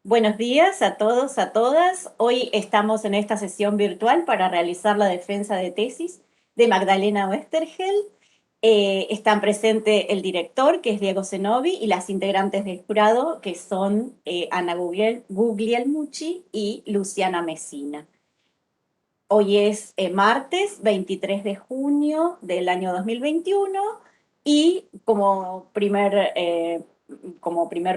Buenos días a todos, a todas. Hoy estamos en esta sesión virtual para realizar la defensa de tesis de Magdalena Westergel. Están presentes el director, que es Diego Zenobi, y las integrantes del jurado, que son Ana Guglielmucci y Luciana Messina. Hoy es martes 23 de junio del año 2021 y como primer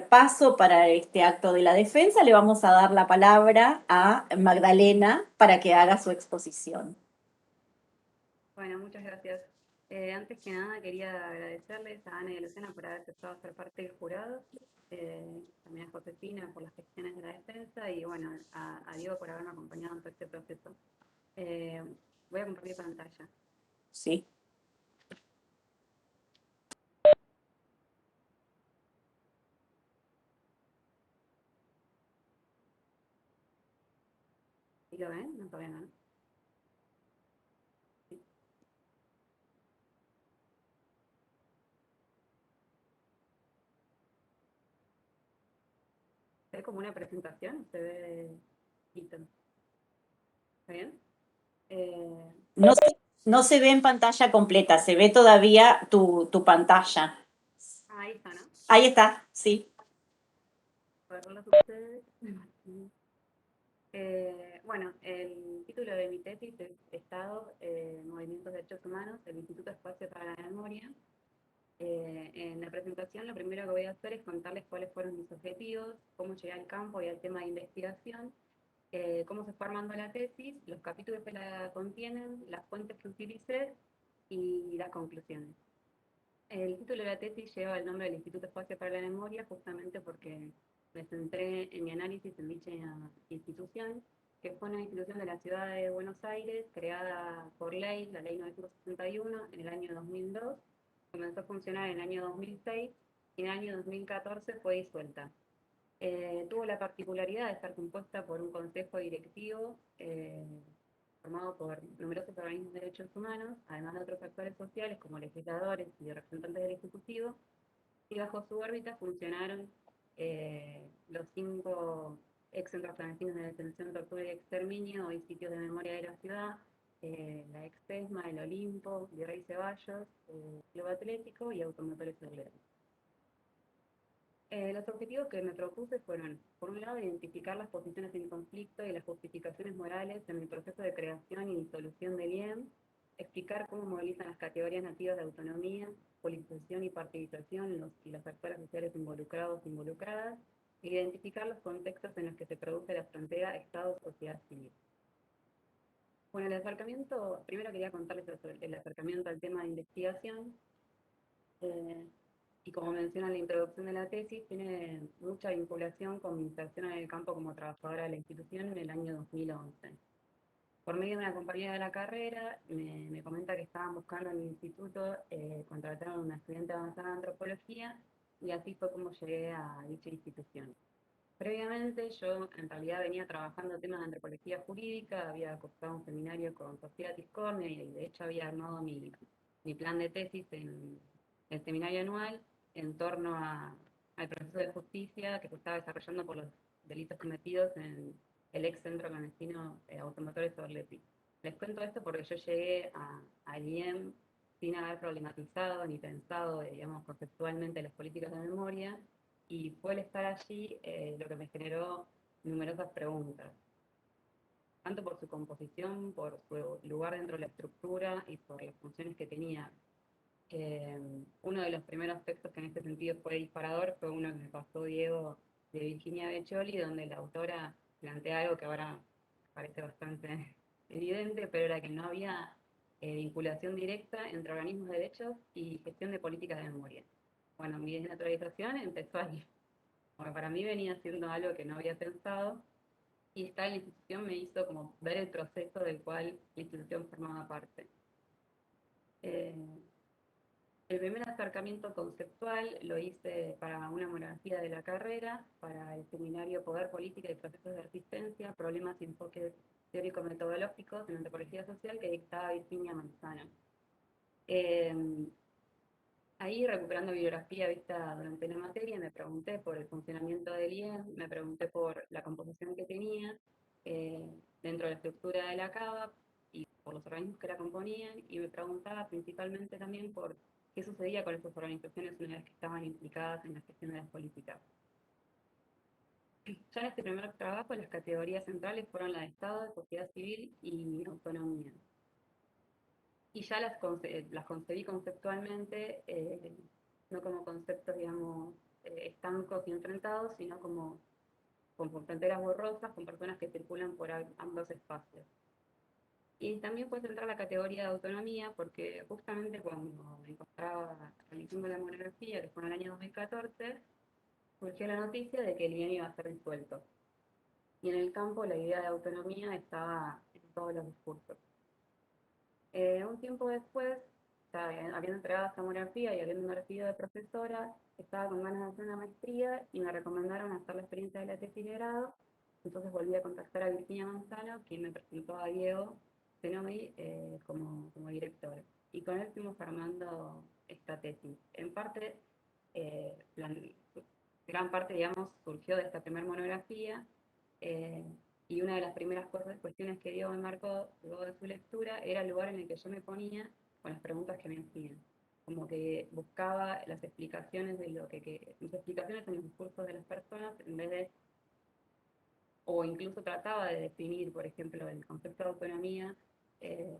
paso para este acto de la defensa le vamos a dar la palabra a Magdalena para que haga su exposición. Bueno, muchas gracias. Antes que nada quería agradecerles a Ana y a Luciana por haber aceptado ser parte del jurado, también a Josefina por las gestiones de la defensa y bueno, a Diego por haberme acompañado en todo este proceso. Eh, Voy a compartir pantalla. Sí. ¿Y lo ven? No, todavía no. Sí. ¿Se ve como una presentación? ¿Se ve listo? ¿Está bien? Eh, No, no se ve en pantalla completa, se ve todavía tu pantalla. Ahí está, ¿no? Ahí está, sí. Verlos ustedes. Bueno, el título de mi tesis es Estado, Movimientos de Derechos Humanos, del Instituto Espacio para la Memoria. En la presentación lo primero que voy a hacer es contarles cuáles fueron mis objetivos, cómo llegué al campo y al tema de investigación, cómo se fue armando la tesis, los capítulos que la contienen, las fuentes que utilicé y las conclusiones. El título de la tesis lleva el nombre del Instituto Espacio para la Memoria justamente porque me centré en mi análisis en dicha institución, que fue una institución de la ciudad de Buenos Aires, creada por ley, la ley 961, en el año 2002, comenzó a funcionar en el año 2006 y en el año 2014 fue disuelta. Tuvo la particularidad de estar compuesta por un consejo directivo formado por numerosos organismos de derechos humanos, además de otros actores sociales como legisladores y representantes del Ejecutivo, y bajo su órbita funcionaron los 5 ex centros clandestinos de detención, tortura y exterminio, hoy sitios de memoria de la ciudad, la ex ESMA, el Olimpo, Virrey Ceballos, Club Atlético y Automotores Obreros. Los objetivos que me propuse fueron, por un lado, identificar las posiciones en conflicto y las justificaciones morales en el proceso de creación y disolución del IEM, explicar cómo movilizan las categorías nativas de autonomía, politización y participación y los actores sociales involucrados e involucradas, e identificar los contextos en los que se produce la frontera Estado-sociedad civil. Bueno, el acercamiento, primero quería contarles sobre el acercamiento al tema de investigación. Eh, y como menciona en la introducción de la tesis, tiene mucha vinculación con mi inserción en el campo como trabajadora de la institución en el año 2011. Por medio de una compañera de la carrera, me comenta que estaban buscando en el instituto contratar a una estudiante avanzada de antropología, y así fue como llegué a dicha institución. Previamente yo en realidad venía trabajando temas de antropología jurídica, había cursado un seminario con Sofía Tiscornia y de hecho había armado mi plan de tesis en el seminario anual en torno al proceso de justicia que se estaba desarrollando por los delitos cometidos en el ex centro clandestino Automotores Orleti. Les cuento esto porque yo llegué al IEM sin haber problematizado ni pensado, digamos, conceptualmente las políticas de memoria, y fue el estar allí lo que me generó numerosas preguntas, tanto por su composición, por su lugar dentro de la estructura y por las funciones que tenía. Uno de los primeros textos que en este sentido fue disparador fue uno que me pasó Diego de Virginia Beccioli, donde la autora plantea algo que ahora parece bastante evidente, pero era que no había vinculación directa entre organismos de derechos y gestión de políticas de memoria. Bueno, mi desnaturalización empezó ahí, porque para mí venía siendo algo que no había pensado, y estar en la institución me hizo como ver el proceso del cual la institución formaba parte. Eh, el primer acercamiento conceptual lo hice para una monografía de la carrera, para el seminario Poder, Política y Procesos de Resistencia, Problemas y Enfoques Teórico-Metodológicos en Antropología Social, que dictaba Virginia Manzano. Eh, Ahí, recuperando bibliografía vista durante la materia, me pregunté por el funcionamiento del IEM, me pregunté por la composición que tenía eh, dentro de la estructura de la CABA y por los organismos que la componían, y me preguntaba principalmente también por qué sucedía con estas organizaciones una vez que estaban implicadas en la gestión de las políticas. Ya en este primer trabajo, las categorías centrales fueron la de Estado, sociedad civil y autonomía. Y ya las concebí conceptualmente, no como conceptos, digamos, estancos y enfrentados, sino como con fronteras borrosas, con personas que circulan por ambos espacios. Y también puede entrar la categoría de autonomía, porque justamente cuando me encontraba realizando la monografía, que fue en el año 2014, surgió la noticia de que el IEM iba a ser disuelto. Y en el campo la idea de autonomía estaba en todos los discursos. Un tiempo después, ya habiendo entregado esta monografía y habiendo recibido de profesora, estaba con ganas de hacer una maestría y me recomendaron hacer la experiencia de la tesis de grado. Entonces volví a contactar a Virginia Manzano, quien me presentó a Diego Zenobi como director. Y con él fuimos armando esta tesis. En parte, gran parte, digamos, surgió de esta primera monografía. eh, y una de las primeras cuestiones que Diego me marcó luego de su lectura era el lugar en el que yo me ponía con las preguntas que me hacían. Como que buscaba las explicaciones de las explicaciones en los discursos de las personas en vez de, o incluso trataba de definir, por ejemplo, el concepto de autonomía, eh,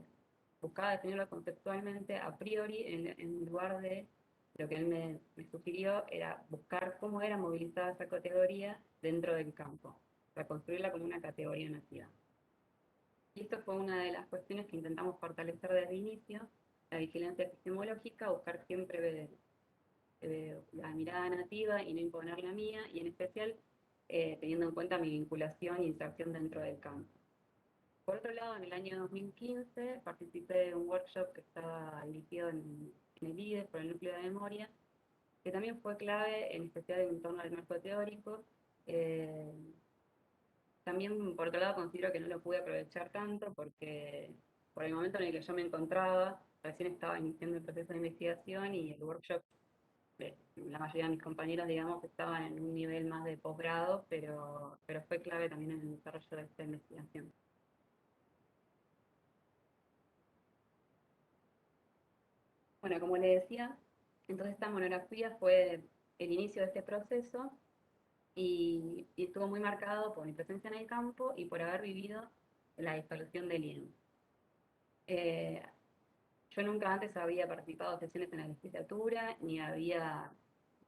buscaba definirlo conceptualmente a priori en lugar de lo que él me sugirió era buscar cómo era movilizada esa categoría dentro del campo, para construirla como una categoría nativa. Y esto fue una de las cuestiones que intentamos fortalecer desde el inicio, la vigilancia epistemológica, buscar siempre la mirada nativa y no imponer la mía, y en especial teniendo en cuenta mi vinculación e inserción dentro del campo. Por otro lado, en el año 2015 participé de un workshop que estaba dirigido en el IDE por el núcleo de memoria, que también fue clave, en especial en torno al marco teórico. Eh, También, por otro lado, considero que no lo pude aprovechar tanto porque por el momento en el que yo me encontraba, recién estaba iniciando el proceso de investigación y el workshop, la mayoría de mis compañeros, digamos, estaban en un nivel más de posgrado, pero fue clave también en el desarrollo de esta investigación. Bueno, como le decía, entonces esta monografía fue el inicio de este proceso y estuvo muy marcado por mi presencia en el campo y por haber vivido la disolución del IEM. Eh, yo nunca antes había participado de sesiones en la legislatura, ni había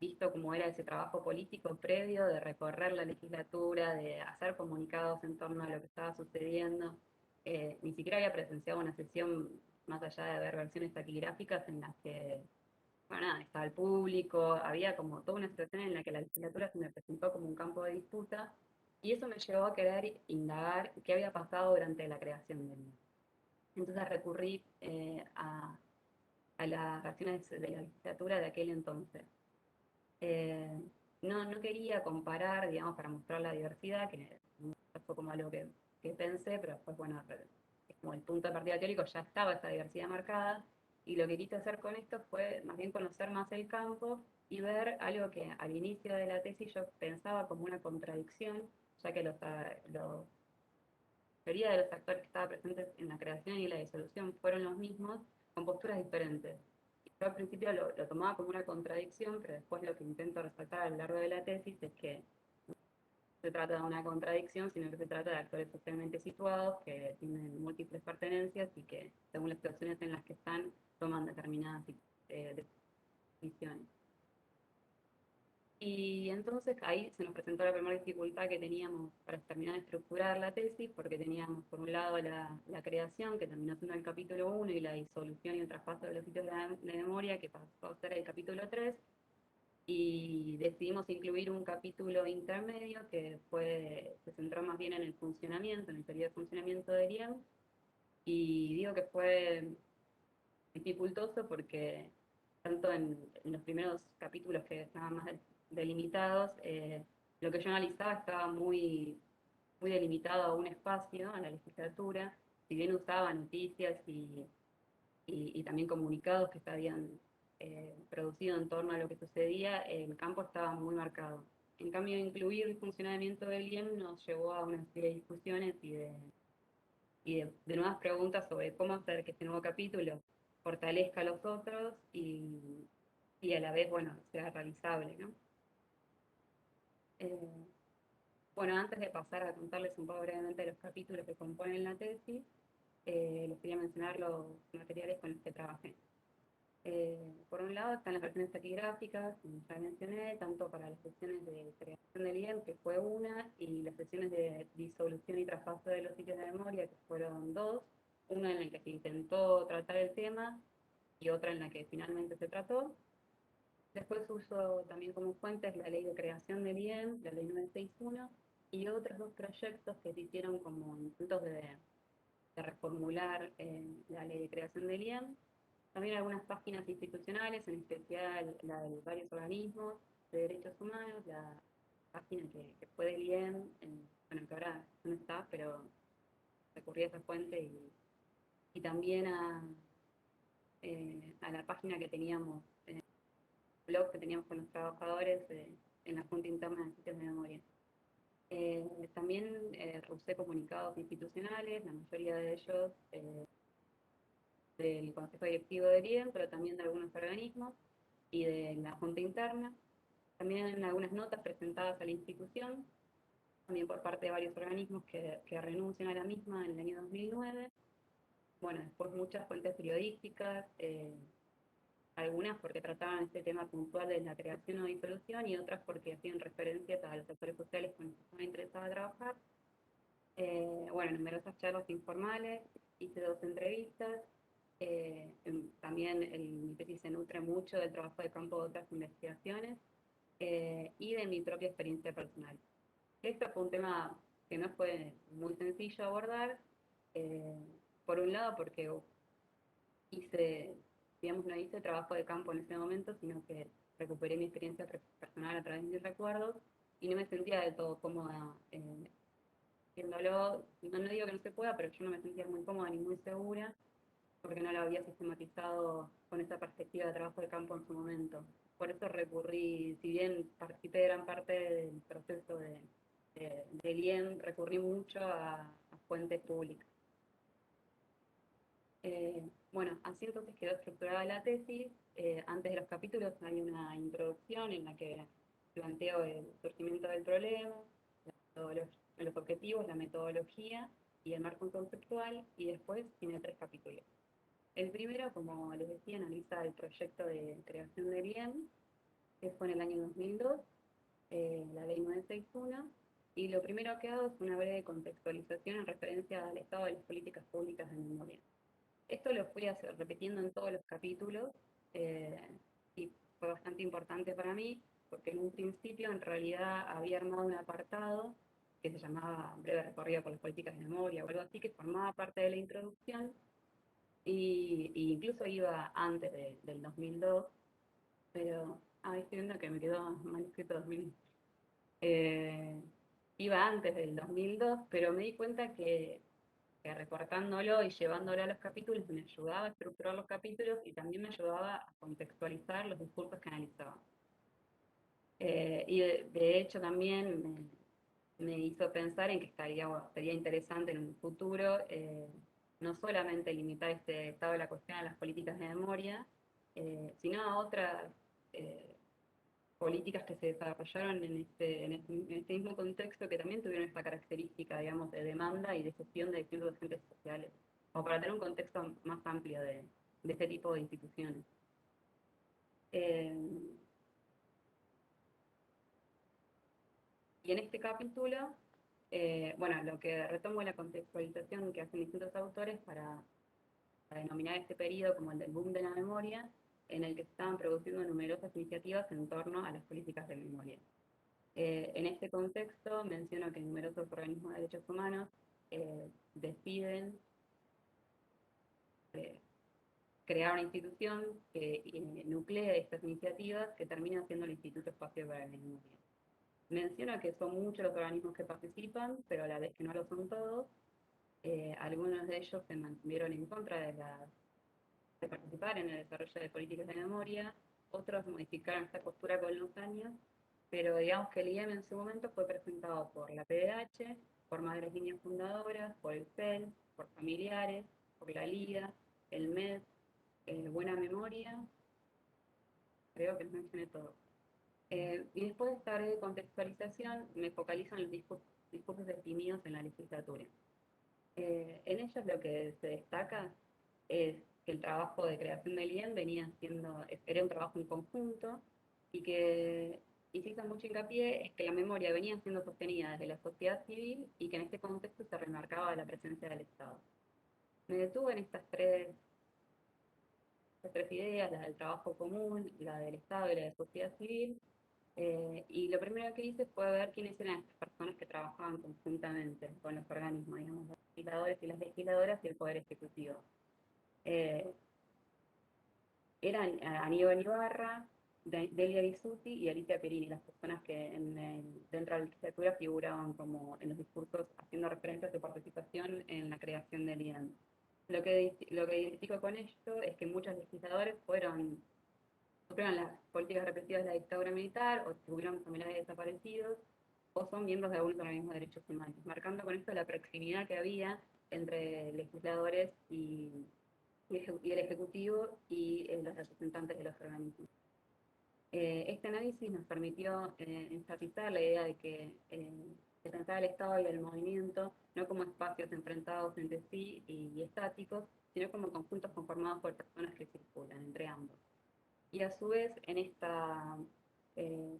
visto cómo era ese trabajo político previo de recorrer la legislatura, de hacer comunicados en torno a lo que estaba sucediendo. Ni siquiera había presenciado una sesión más allá de ver versiones taquigráficas en las que, bueno, nada, estaba el público, había como toda una situación en la que la legislatura se me presentó como un campo de disputa, y eso me llevó a querer indagar qué había pasado durante la creación del mismo. Entonces recurrí a las reacciones de la legislatura de aquel entonces. Eh, no quería comparar, digamos, para mostrar la diversidad, que fue como algo que pensé, pero después, bueno, es como el punto de partida teórico, ya estaba esa diversidad marcada, y lo que quise hacer con esto fue más bien conocer más el campo y ver algo que al inicio de la tesis yo pensaba como una contradicción, ya que la mayoría de los actores que estaban presentes en la creación y la disolución fueron los mismos, con posturas diferentes. Yo al principio lo tomaba como una contradicción, pero después lo que intento resaltar a lo largo de la tesis es que no se trata de una contradicción, sino que se trata de actores socialmente situados que tienen múltiples pertenencias y que, según las situaciones en las que están, toman determinadas decisiones. Y entonces ahí se nos presentó la primera dificultad que teníamos para terminar de estructurar la tesis, porque teníamos por un lado la creación, que terminó siendo el capítulo 1, y la disolución y el traspaso de los sitios de memoria, que pasó a ser el capítulo 3, y decidimos incluir un capítulo intermedio que se centró más bien en el funcionamiento, en el periodo de funcionamiento de IEM, y digo que fue dificultoso porque tanto en los primeros capítulos que estaban más delimitados, lo que yo analizaba estaba muy delimitado a un espacio, a la legislatura, si bien usaba noticias y también comunicados que se habían producido en torno a lo que sucedía, el campo estaba muy marcado. En cambio, incluir el funcionamiento del IEM nos llevó a una serie de discusiones y de nuevas preguntas sobre cómo hacer que este nuevo capítulo fortalezca a los otros y a la vez, bueno, sea realizable, ¿no? Eh, bueno, antes de pasar a contarles un poco brevemente los capítulos que componen la tesis, les quería mencionar los materiales con los que trabajé. Por un lado están las versiones taquigráficas, como ya mencioné, tanto para las sesiones de creación del IEM, que fue una, y las sesiones de disolución y traspaso de los sitios de memoria, que fueron dos, una en la que se intentó tratar el tema y otra en la que finalmente se trató. Después uso también como fuentes la ley de creación del IEM, la ley 961, y otros dos proyectos que se hicieron como intentos de reformular la ley de creación del IEM. También algunas páginas institucionales, en especial la de varios organismos de derechos humanos, la página que fue del IEM, bueno, que ahora no está, pero recurrí a esa fuente y también a la página que teníamos, blog que teníamos con los trabajadores en la Junta Interna de Sitios de Memoria. También usé comunicados institucionales, la mayoría de ellos del Consejo Directivo del IEM, pero también de algunos organismos y de la Junta Interna. También en algunas notas presentadas a la institución, también por parte de varios organismos que renuncian a la misma en el año 2009. Bueno, después muchas fuentes periodísticas, algunas porque trataban este tema puntual de la creación o disolución y otras porque hacían referencias a los sectores sociales con los que estaba interesada a trabajar. Bueno, numerosas charlas informales, hice 2 entrevistas. También mi tesis se nutre mucho del trabajo de campo de otras investigaciones y de mi propia experiencia personal. Esto fue un tema que no fue muy sencillo abordar, eh, por un lado porque hice, digamos, no hice trabajo de campo en ese momento, sino que recuperé mi experiencia personal a través de mis recuerdos y no me sentía del todo cómoda haciéndolo. No, no digo que no se pueda, pero yo no me sentía muy cómoda ni muy segura porque no lo había sistematizado con esa perspectiva de trabajo de campo en su momento. Por eso recurrí, si bien participé de gran parte del proceso del IEM, recurrí mucho a fuentes públicas. Bueno, así entonces quedó estructurada la tesis. Antes de los capítulos hay una introducción en la que planteo el surgimiento del problema, los objetivos, la metodología y el marco conceptual, y después tiene 3 capítulos. El primero, como les decía, analiza el proyecto de creación del IEM, que fue en el año 2002, la ley 961, y lo primero que hago es una breve contextualización en referencia al estado de las políticas públicas de memoria. Esto lo fui repitiendo en todos los capítulos eh, y fue bastante importante para mí porque en un principio en realidad había armado un apartado que se llamaba Breve recorrido por las políticas de memoria o algo así, que formaba parte de la introducción y incluso iba antes del 2002, pero estoy viendo que me quedó mal escrito 2000. Eh, Iba antes del 2002, pero me di cuenta que recortándolo y llevándolo a los capítulos me ayudaba a estructurar los capítulos y también me ayudaba a contextualizar los discursos que analizaba. Y de hecho también me hizo pensar en que sería interesante en un futuro no solamente limitar este estado de la cuestión a las políticas de memoria, sino a otras políticas que se desarrollaron en este mismo contexto que también tuvieron esta característica, digamos, de demanda y de gestión de distintos agentes sociales, o para tener un contexto más amplio de este tipo de instituciones. Eh, y en este capítulo, bueno, lo que retomo es la contextualización que hacen distintos autores para denominar este periodo como el del boom de la memoria, en el que se estaban produciendo numerosas iniciativas en torno a las políticas de memoria. En este contexto menciono que numerosos organismos de derechos humanos deciden eh, crear una institución que nuclee estas iniciativas que termina siendo el Instituto Espacio para la Memoria. Menciono que son muchos los organismos que participan, pero a la vez que no lo son todos. Algunos de ellos se mantuvieron en contra de de participar en el desarrollo de políticas de memoria, otros modificaron esta postura con los años, pero digamos que el IEM en su momento fue presentado por la PDH, por Madres Líneas Fundadoras, por el PEL, por familiares, por la LIDA, el MED, Buena Memoria, creo que los mencioné todos. Y después de esta breve contextualización, me focalizo en los discursos definidos en la legislatura. En ellos lo que se destaca es que el trabajo de creación del IEM era un trabajo en conjunto y que y se hizo mucho hincapié es que la memoria venía siendo sostenida desde la sociedad civil y que en este contexto se remarcaba la presencia del Estado. Me detuve en estas tres ideas, la del trabajo común, la del Estado y la de la sociedad civil, y lo primero que hice fue ver quiénes eran las personas que trabajaban conjuntamente con los organismos, digamos, los legisladores y las legisladoras y el Poder Ejecutivo. Eh, Eran Aníbal Ibarra, Delia Bisuti y Alicia Perini, las personas que dentro de la legislatura figuraban como en los discursos haciendo referencia a su participación en la creación del IAN. Lo que identifico con esto es que muchos legisladores sufrieron las políticas represivas de la dictadura militar o tuvieron familiares desaparecidos o son miembros de algunos organismos de derechos humanos, marcando con esto la proximidad que había entre legisladores y el Ejecutivo y los representantes de los organismos. Este análisis nos permitió enfatizar la idea de que se pensaba el Estado y el movimiento no como espacios enfrentados entre sí y estáticos, sino como conjuntos conformados por personas que circulan entre ambos. Y a su vez, en esta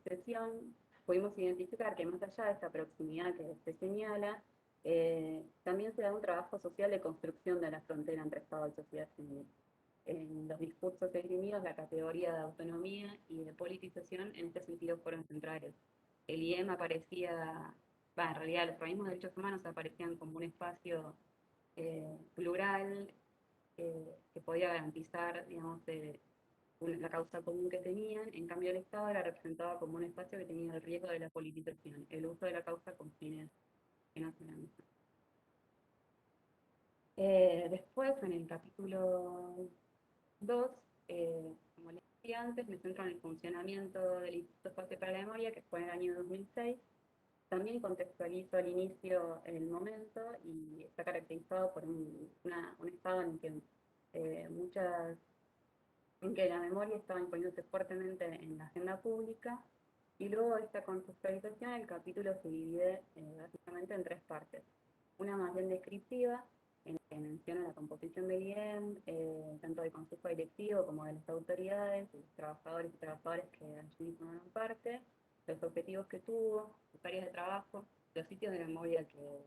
sesión pudimos identificar que más allá de esta proximidad que se señala, también se da un trabajo social de construcción de la frontera entre Estado y sociedad civil. En los discursos esgrimidos, la categoría de autonomía y de politización en este sentido fueron centrales. El IEM aparecía, en realidad los organismos de derechos humanos aparecían como un espacio plural que podía garantizar, digamos, la causa común que tenían. En cambio el Estado era representado como un espacio que tenía el riesgo de la politización, el uso de la causa con fines que no se la misma. Después, en el capítulo 2, como les decía antes, me centro en el funcionamiento del Instituto Espacio para la Memoria, que fue en el año 2006. También contextualizo al inicio el momento y está caracterizado por un estado en que en que la memoria estaba imponiéndose fuertemente en la agenda pública, y luego de esta contextualización el capítulo se divide básicamente en tres partes. Una más bien descriptiva, en la que menciona la composición del IEM, tanto del consejo directivo como de las autoridades, de los trabajadores y trabajadoras que allí forman parte, los objetivos que tuvo, sus áreas de trabajo, los sitios de memoria que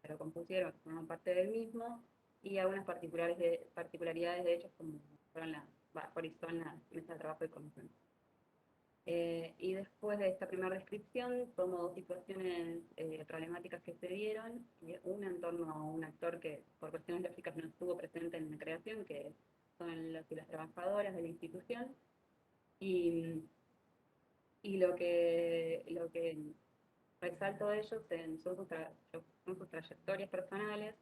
lo compusieron, que forman parte del mismo, y algunas particularidades de ellos como fueron son la mesa de trabajo de comisión. Y después de esta primera descripción, tomo dos situaciones problemáticas que se dieron, una en torno a un actor que por cuestiones lógicas no estuvo presente en la creación, que son los y las trabajadoras de la institución, y, y lo que resalto de ellos son sus trayectorias personales,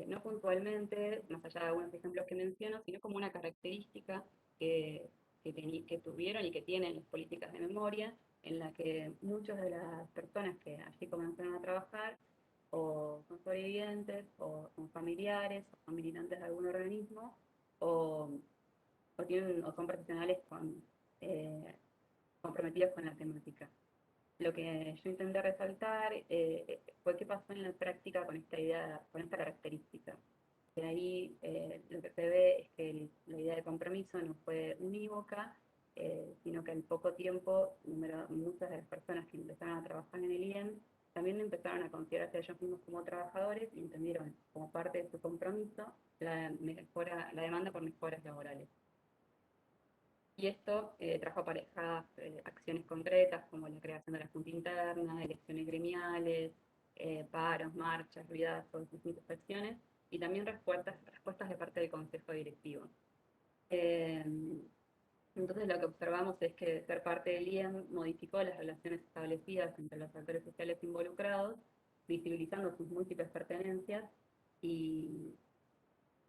no puntualmente, más allá de algunos ejemplos que menciono, sino como una característica que tuvieron y que tienen las políticas de memoria, en la que muchas de las personas que allí comenzaron a trabajar o son sobrevivientes, o son familiares, o son militantes de algún organismo, o, o son profesionales comprometidos con la temática. Lo que yo intenté resaltar fue qué pasó en la práctica con esta idea, con esta característica. De ahí lo que se ve es que la idea de compromiso no fue unívoca, sino que en poco tiempo muchas de las personas que empezaron a trabajar en el IEM también empezaron a considerarse a ellos mismos como trabajadores y entendieron como parte de su compromiso la demanda por mejoras laborales. Y esto trajo aparejadas acciones concretas como la creación de la Junta Interna, elecciones gremiales, paros, marchas, ruidazos, distintas acciones, y también respuestas de parte del Consejo Directivo. Entonces lo que observamos es que ser parte del IEM modificó las relaciones establecidas entre los actores sociales involucrados, visibilizando sus múltiples pertenencias y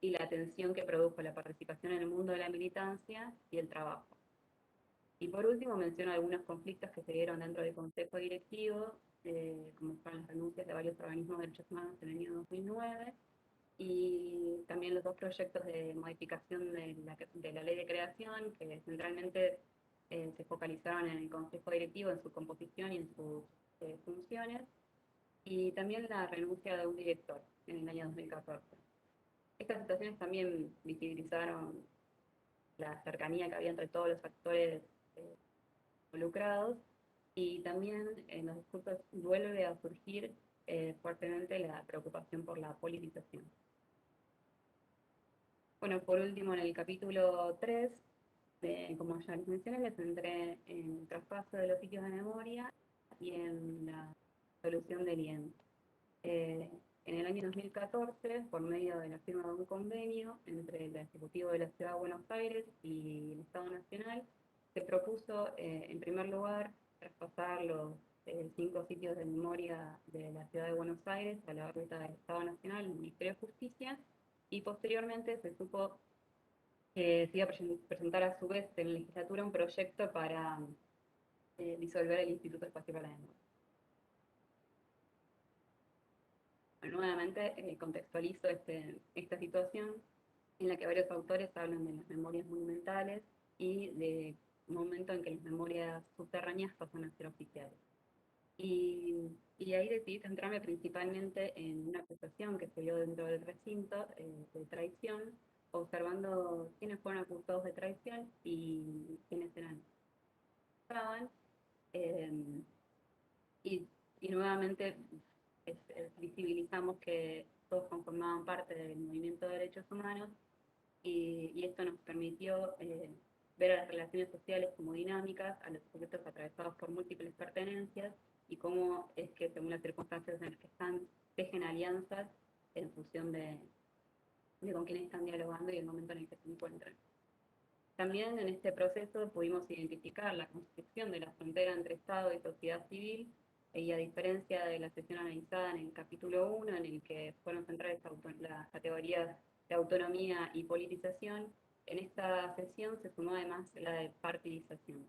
y la tensión que produjo la participación en el mundo de la militancia y el trabajo. Y por último menciono algunos conflictos que se dieron dentro del Consejo Directivo, como fueron las renuncias de varios organismos de derechos humanos en el año 2009, y también los dos proyectos de modificación de la ley de creación, que centralmente se focalizaron en el Consejo Directivo, en su composición y en sus funciones, y también la renuncia de un director en el año 2014. Estas situaciones también visibilizaron la cercanía que había entre todos los actores eh, involucrados, y también en los discursos vuelve a surgir fuertemente la preocupación por la politización. Bueno, por último, en el capítulo 3, como ya les mencioné, me centré en el traspaso de los sitios de memoria y en la solución del IEM. En el año 2014, por medio de la firma de un convenio entre el Ejecutivo de la Ciudad de Buenos Aires y el Estado Nacional, se propuso, en primer lugar, traspasar los 5 sitios de memoria de la Ciudad de Buenos Aires a la órbita del Estado Nacional, el Ministerio de Justicia, y posteriormente se supo que se iba a presentar a su vez en la legislatura un proyecto para disolver el Instituto Espacial para la Memoria. Nuevamente contextualizo esta situación en la que varios autores hablan de las memorias monumentales y de un momento en que las memorias subterráneas pasan a ser oficiales. Y ahí decidí centrarme principalmente en una acusación que se dio dentro del recinto de traición, observando quiénes fueron acusados de traición y quiénes eran estaban. Eh, y, y nuevamente visibilizamos que todos conformaban parte del movimiento de derechos humanos, y esto nos permitió ver a las relaciones sociales como dinámicas, a los sujetos atravesados por múltiples pertenencias, y cómo es que según las circunstancias en las que están, tejen alianzas en función de con quiénes están dialogando y el momento en el que se encuentran. También en este proceso pudimos identificar la construcción de la frontera entre Estado y sociedad civil, y a diferencia de la sesión analizada en el capítulo 1, en el que fueron centrales las categorías de autonomía y politización, en esta sesión se sumó además la de partidización.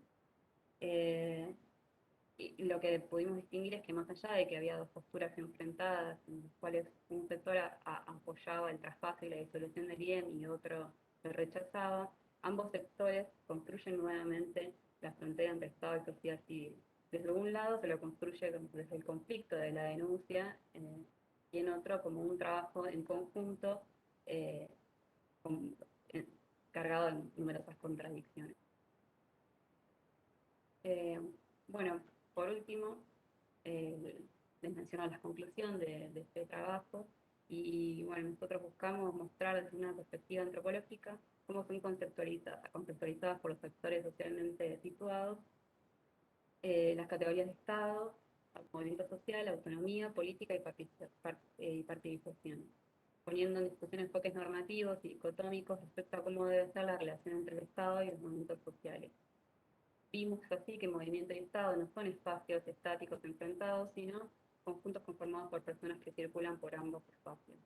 Y lo que pudimos distinguir es que más allá de que había dos posturas enfrentadas, en las cuales un sector apoyaba el traspaso y la disolución del IEM y otro lo rechazaba, ambos sectores construyen nuevamente la frontera entre Estado y sociedad civil. Desde un lado se lo construye desde el conflicto de la denuncia, y en otro como un trabajo en conjunto eh, con, eh, cargado de numerosas contradicciones. Eh, bueno, por último, les menciono la conclusión de este trabajo, y bueno, nosotros buscamos mostrar desde una perspectiva antropológica cómo son conceptualizadas por los sectores socialmente situados las categorías de Estado, movimiento social, autonomía, política y participación, poniendo en discusión enfoques normativos y dicotómicos respecto a cómo debe ser la relación entre el Estado y los movimientos sociales. Vimos así que movimiento y Estado no son espacios estáticos enfrentados, sino conjuntos conformados por personas que circulan por ambos espacios.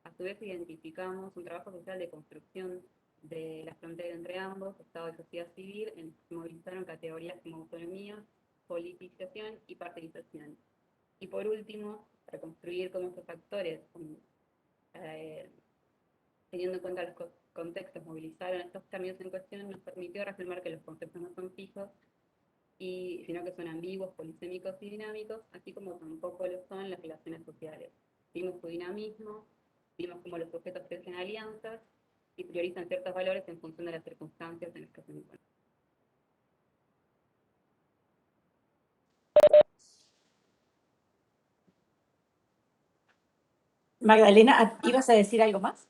A su vez identificamos un trabajo social de construcción de la frontera entre ambos, Estado y sociedad civil, en el que se movilizaron categorías como autonomía, politización y participación. Y por último, para construir cómo estos actores, eh, teniendo en cuenta los contextos, movilizaron estos cambios en cuestión, nos permitió reafirmar que los conceptos no son fijos, sino que son ambiguos, polisémicos y dinámicos, así como tampoco lo son las relaciones sociales. Vimos su dinamismo, vimos cómo los sujetos crecen alianzas y priorizan ciertos valores en función de las circunstancias en las que se encuentran. Magdalena, ¿ibas a decir algo más?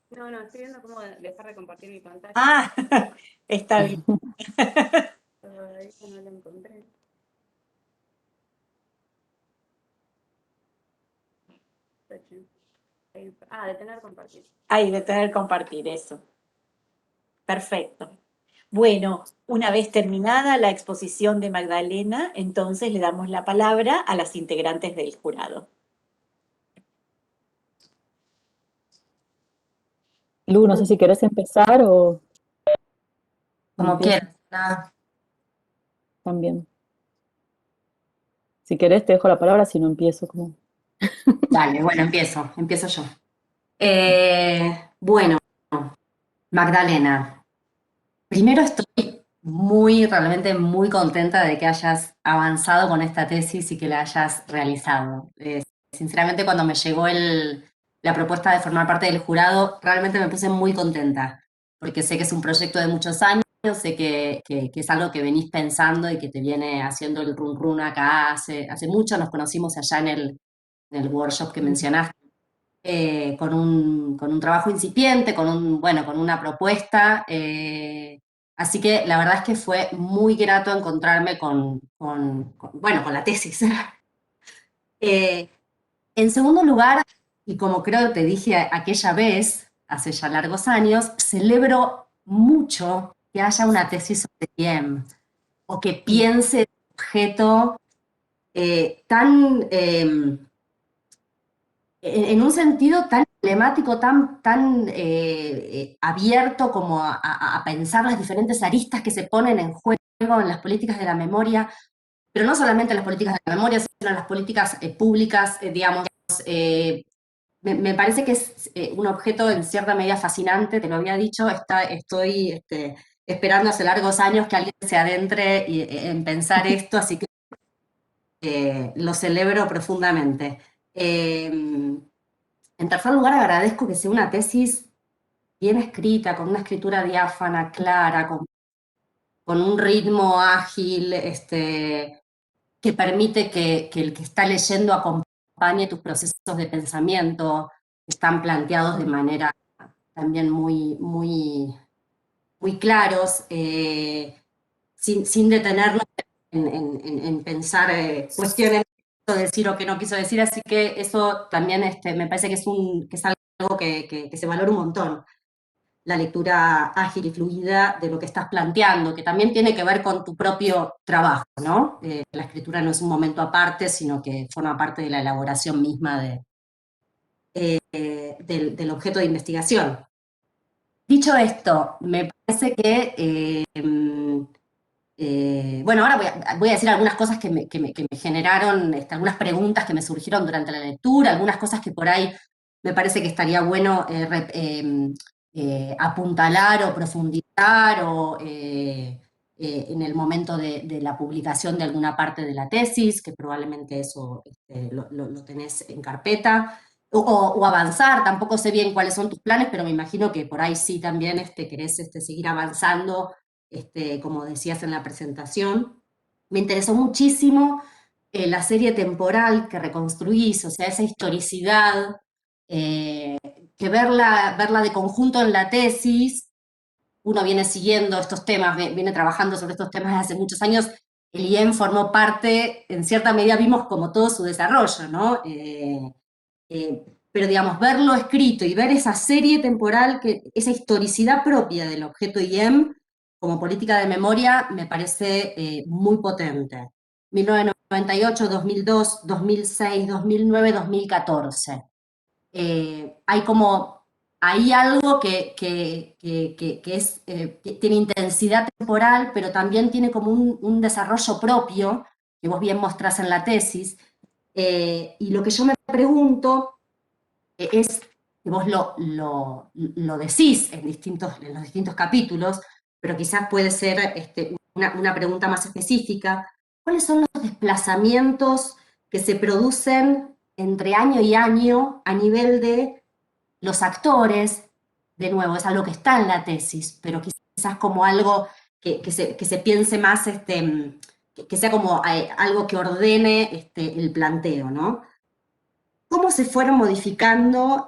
No, estoy viendo cómo dejar de compartir mi pantalla. Ah, está bien. Todavía no lo encontré. Detener compartir. Ahí, de tener compartir eso. Perfecto. Bueno, una vez terminada la exposición de Magdalena, entonces le damos la palabra a las integrantes del jurado. Lu, no sé si querés empezar o Como empiezo quieras. Nada. también. Si querés te dejo la palabra, si no empiezo como... Dale, bueno, empiezo yo. Bueno, Magdalena, primero estoy realmente muy contenta de que hayas avanzado con esta tesis y que la hayas realizado. Sinceramente, cuando me llegó la propuesta de formar parte del jurado, realmente me puse muy contenta, porque sé que es un proyecto de muchos años, sé que es algo que venís pensando y que te viene haciendo el run run acá hace mucho. Nos conocimos allá en el workshop que mencionaste, con un trabajo incipiente, bueno, con una propuesta. Así que la verdad es que fue muy grato encontrarme bueno, con la tesis. Eh, en segundo lugar, y como creo que te dije aquella vez, hace ya largos años, celebro mucho que haya una tesis sobre IEM o que piense el objeto tan en un sentido tan emblemático, tan abierto como a pensar las diferentes aristas que se ponen en juego en las políticas de la memoria, pero no solamente en las políticas de la memoria, sino en las políticas públicas, digamos. Me parece que es un objeto en cierta medida fascinante, te lo había dicho, estoy esperando hace largos años que alguien se adentre en pensar esto, así que lo celebro profundamente. En tercer lugar, agradezco que sea una tesis bien escrita, con una escritura diáfana, clara, con un ritmo ágil, que permite que el que está leyendo acompañe tus procesos de pensamiento, que están planteados de manera también muy claros, sin detenernos en pensar cuestiones que quiso decir o que no quiso decir. Así que eso también me parece que es algo que se valora un montón, la lectura ágil y fluida de lo que estás planteando, que también tiene que ver con tu propio trabajo, ¿no? La escritura no es un momento aparte, sino que forma parte de la elaboración misma del objeto de investigación. Dicho esto, me parece que bueno, ahora voy a decir algunas cosas que me generaron, algunas preguntas que me surgieron durante la lectura, algunas cosas que por ahí me parece que estaría bueno apuntalar o profundizar en el momento de la publicación de alguna parte de la tesis, que probablemente eso lo tenés en carpeta, o avanzar. Tampoco sé bien cuáles son tus planes, pero me imagino que por ahí sí también querés seguir avanzando, como decías en la presentación. Me interesó muchísimo la serie temporal que reconstruís, o sea, esa historicidad, que verla de conjunto en la tesis. Uno viene siguiendo estos temas, viene trabajando sobre estos temas desde hace muchos años. El IEM formó parte, en cierta medida vimos como todo su desarrollo, ¿no? Pero digamos, verlo escrito y ver esa serie temporal, esa historicidad propia del objeto IEM como política de memoria, me parece muy potente. 1998, 2002, 2006, 2009, 2014. Hay algo que tiene intensidad temporal, pero también tiene como un desarrollo propio, que vos bien mostrás en la tesis. Y lo que yo me pregunto es, que vos lo decís en los distintos capítulos, pero quizás puede ser una pregunta más específica. ¿Cuáles son los desplazamientos que se producen entre año y año a nivel de los actores? De nuevo, es algo que está en la tesis, pero quizás como algo que se piense más, que sea como algo que ordene el planteo, ¿no? ¿Cómo se fueron modificando,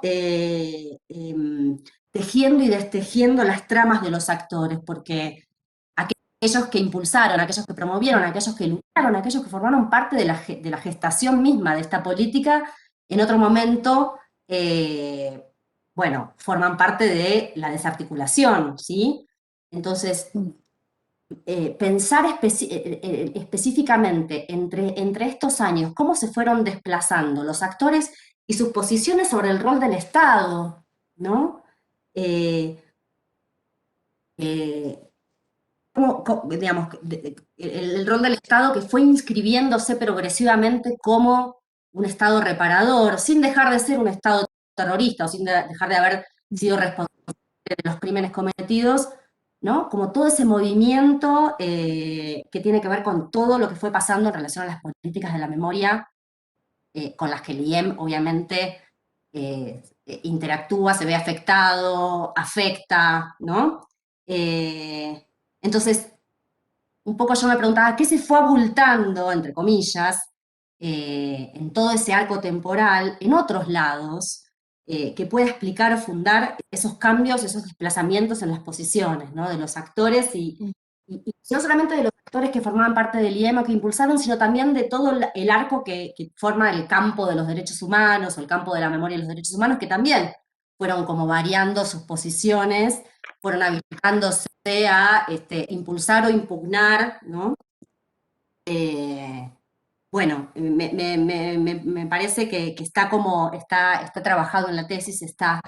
tejiendo y destejiendo las tramas de los actores? Porque aquellos que impulsaron, aquellos que promovieron, aquellos que lucharon, aquellos que formaron parte de la gestación misma de esta política, en otro momento, bueno, forman parte de la desarticulación, ¿sí? Entonces, pensar específicamente entre estos años, cómo se fueron desplazando los actores y sus posiciones sobre el rol del Estado, ¿no? eh, eh, digamos, el rol del Estado que fue inscribiéndose progresivamente como un Estado reparador, sin dejar de ser un Estado terrorista o sin dejar de haber sido responsable de los crímenes cometidos, ¿no? Como todo ese movimiento que tiene que ver con todo lo que fue pasando en relación a las políticas de la memoria, con las que el IEM obviamente interactúa, se ve afectado, afecta, ¿no? Entonces, un poco yo me preguntaba, ¿qué se fue abultando, entre comillas, en todo ese arco temporal, en otros lados, que pueda explicar o fundar esos cambios, esos desplazamientos en las posiciones, ¿no? De los actores y no solamente de los actores que formaban parte del IEM o que impulsaron, sino también de todo el arco que forma el campo de los derechos humanos o el campo de la memoria y los derechos humanos, que también fueron como variando sus posiciones, fueron habilitándose a impulsar o impugnar, ¿no? Bueno, me parece que está como, está trabajado en la tesis, está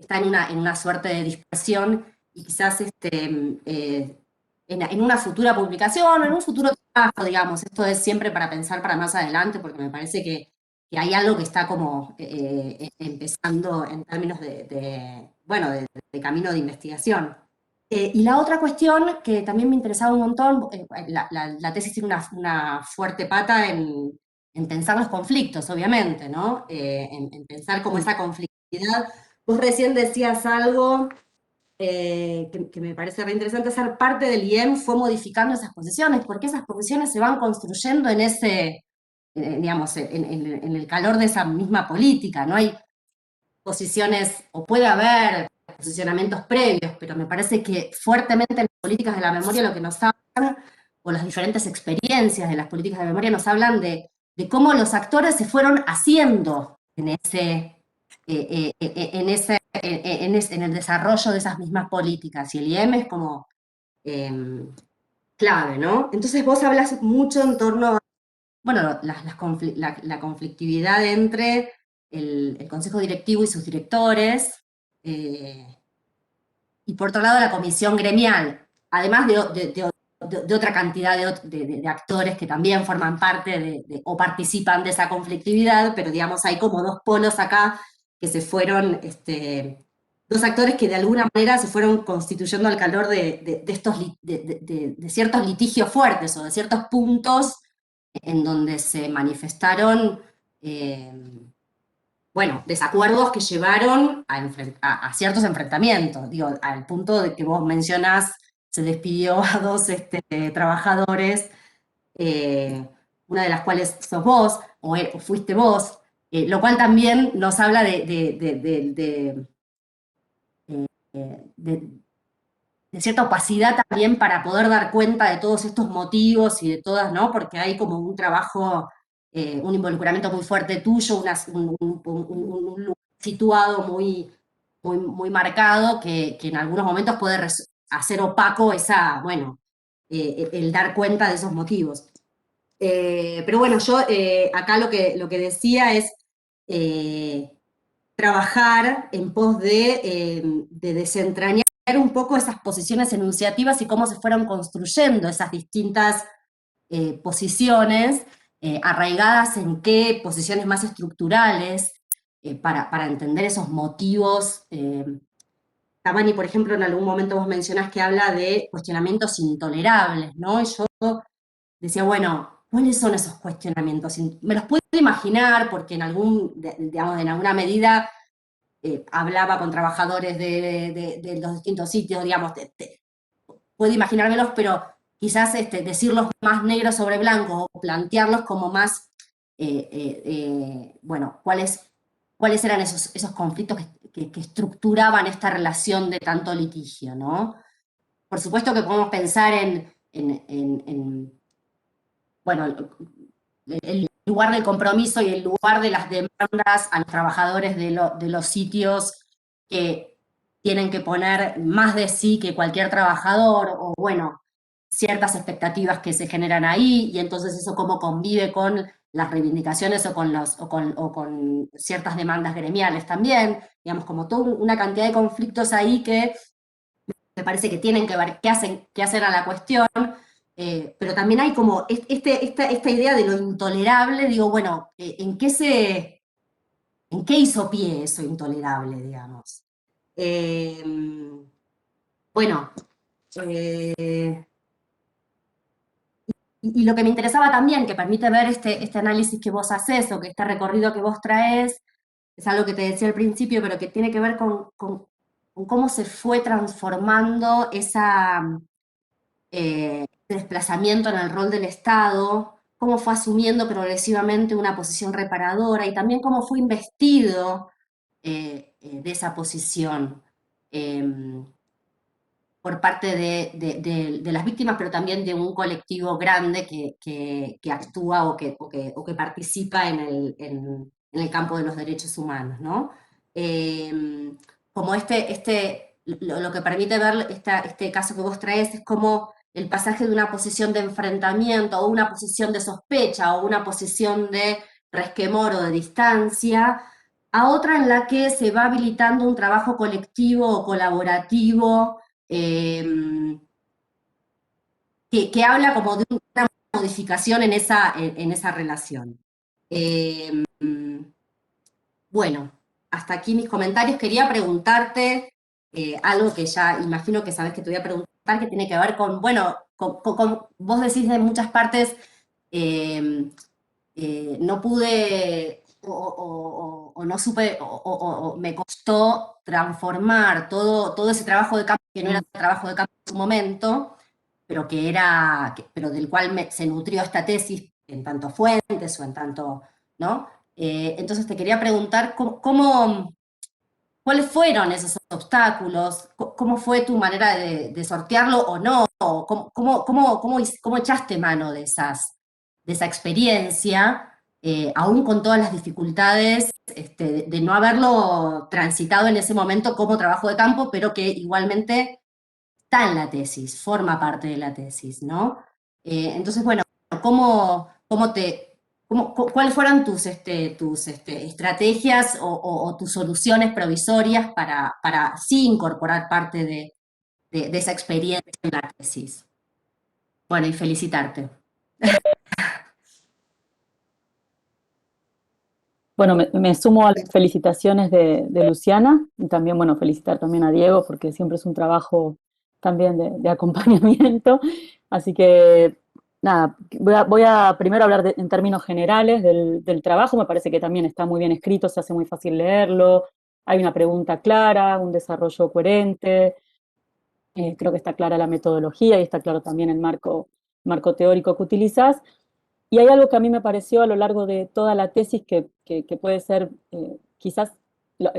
en una suerte de dispersión y quizás en una futura publicación, en un futuro trabajo, digamos, esto es siempre para pensar para más adelante, porque me parece que hay algo que está como empezando en términos bueno, de camino de investigación. Y la otra cuestión que también me interesaba un montón, la tesis tiene una fuerte pata en pensar los conflictos, obviamente, ¿no? En pensar como esa conflictividad. Vos recién decías algo que me parece re interesante, ser parte del IEM fue modificando esas posiciones, porque esas posiciones se van construyendo en ese, digamos, en el calor de esa misma política, no hay posiciones, o puede haber posicionamientos previos, pero me parece que fuertemente en las políticas de la memoria lo que nos hablan, o las diferentes experiencias de las políticas de memoria nos hablan de cómo los actores se fueron haciendo en el desarrollo de esas mismas políticas, y el IEM es como clave, ¿no? Entonces vos hablas mucho en torno a, bueno, la conflictividad entre el consejo directivo y sus directores, y por otro lado la comisión gremial, además de otra cantidad de actores que también forman parte o participan de esa conflictividad, pero digamos hay como dos polos acá que se fueron, dos actores que de alguna manera se fueron constituyendo al calor de ciertos litigios fuertes o de ciertos puntos en donde se manifestaron bueno, desacuerdos que llevaron a ciertos enfrentamientos, digo, al punto de que vos mencionás, se despidió a dos trabajadores, una de las cuales sos vos, o fuiste vos, lo cual también nos habla de cierta opacidad también para poder dar cuenta de todos estos motivos y de todas, ¿no? Porque hay como un trabajo, un involucramiento muy fuerte tuyo, un lugar situado muy marcado que en algunos momentos puede hacer opaco bueno, el dar cuenta de esos motivos. Pero bueno, yo acá lo que decía es trabajar en pos de desentrañar un poco esas posiciones enunciativas y cómo se fueron construyendo esas distintas posiciones, arraigadas en qué posiciones más estructurales, para entender esos motivos. Tamani, por ejemplo, en algún momento vos mencionás que habla de cuestionamientos intolerables, ¿no? Y yo decía, bueno, ¿cuáles son esos cuestionamientos? Me los puedo imaginar porque digamos, en alguna medida hablaba con trabajadores de los distintos sitios, digamos, puedo imaginármelos, pero quizás decirlos más negro sobre blanco o plantearlos como más, bueno, cuáles eran esos conflictos que estructuraban esta relación de tanto litigio, ¿no? Por supuesto que podemos pensar bueno, el lugar del compromiso y el lugar de las demandas a los trabajadores de los sitios que tienen que poner más de sí que cualquier trabajador, o bueno, ciertas expectativas que se generan ahí, y entonces eso cómo convive con las reivindicaciones o con ciertas demandas gremiales también, digamos, como toda una cantidad de conflictos ahí que me parece que tienen que ver qué hacer a la cuestión, pero también hay como esta idea de lo intolerable, digo, bueno, ¿en qué hizo pie eso intolerable, digamos? Bueno, y lo que me interesaba también, que permite ver este análisis que vos haces o que este recorrido que vos traes, es algo que te decía al principio, pero que tiene que ver con cómo se fue transformando ese desplazamiento en el rol del Estado, cómo fue asumiendo progresivamente una posición reparadora y también cómo fue investido de esa posición. Por parte de las víctimas, pero también de un colectivo grande que actúa o que participa en el campo de los derechos humanos, ¿no? Como lo que permite ver este caso que vos traes es como el pasaje de una posición de enfrentamiento o una posición de sospecha o una posición de resquemor o de distancia a otra en la que se va habilitando un trabajo colectivo o colaborativo eh, que habla como de una modificación en esa relación. Eh, bueno, hasta aquí mis comentarios. Quería preguntarte algo que ya imagino que sabes que te voy a preguntar, que tiene que ver con, bueno, vos decís de muchas partes, no pude o no supe o me costó transformar todo ese trabajo de campo, que no era trabajo de campo en su momento, pero pero del cual se nutrió esta tesis en tanto fuentes o en tanto, ¿no? Entonces te quería preguntar cuáles fueron esos obstáculos, cómo fue tu manera de sortearlo o no, cómo echaste mano de esa experiencia, aún con todas las dificultades de no haberlo transitado en ese momento como trabajo de campo, pero que igualmente está en la tesis, forma parte de la tesis, ¿no? Entonces, bueno, ¿cómo, cómo te, ¿cuáles fueron tus estrategias o tus soluciones provisorias para sí incorporar parte de esa experiencia en la tesis? Bueno, y felicitarte. Bueno, me sumo a las felicitaciones de Luciana y también, bueno, felicitar también a Diego porque siempre es un trabajo también de acompañamiento. Así que, nada, voy a primero hablar en términos generales del trabajo. Me parece que también está muy bien escrito, se hace muy fácil leerlo. Hay una pregunta clara, un desarrollo coherente. Creo que está clara la metodología y está claro también el marco teórico que utilizas. Y hay algo que a mí me pareció a lo largo de toda la tesis que puede ser, quizás,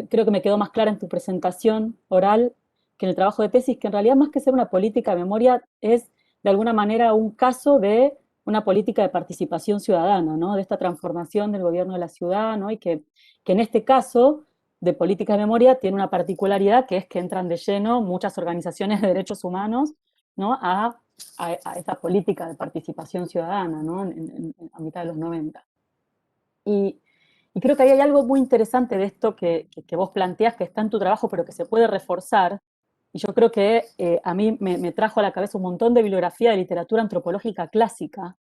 creo que me quedó más clara en tu presentación oral que en el trabajo de tesis, que en realidad más que ser una política de memoria es de alguna manera un caso de una política de participación ciudadana, ¿no? De esta transformación del gobierno de la ciudad, ¿no? Y que en este caso de política de memoria tiene una particularidad que es que entran de lleno muchas organizaciones de derechos humanos, ¿no? A esta política de participación ciudadana, ¿no? A mitad de los 90. Y, y creo que ahí hay algo muy interesante de esto que vos planteás, que está en tu trabajo, pero que se puede reforzar. Y yo creo que a mí me trajo a la cabeza un montón de bibliografía de literatura antropológica clásica,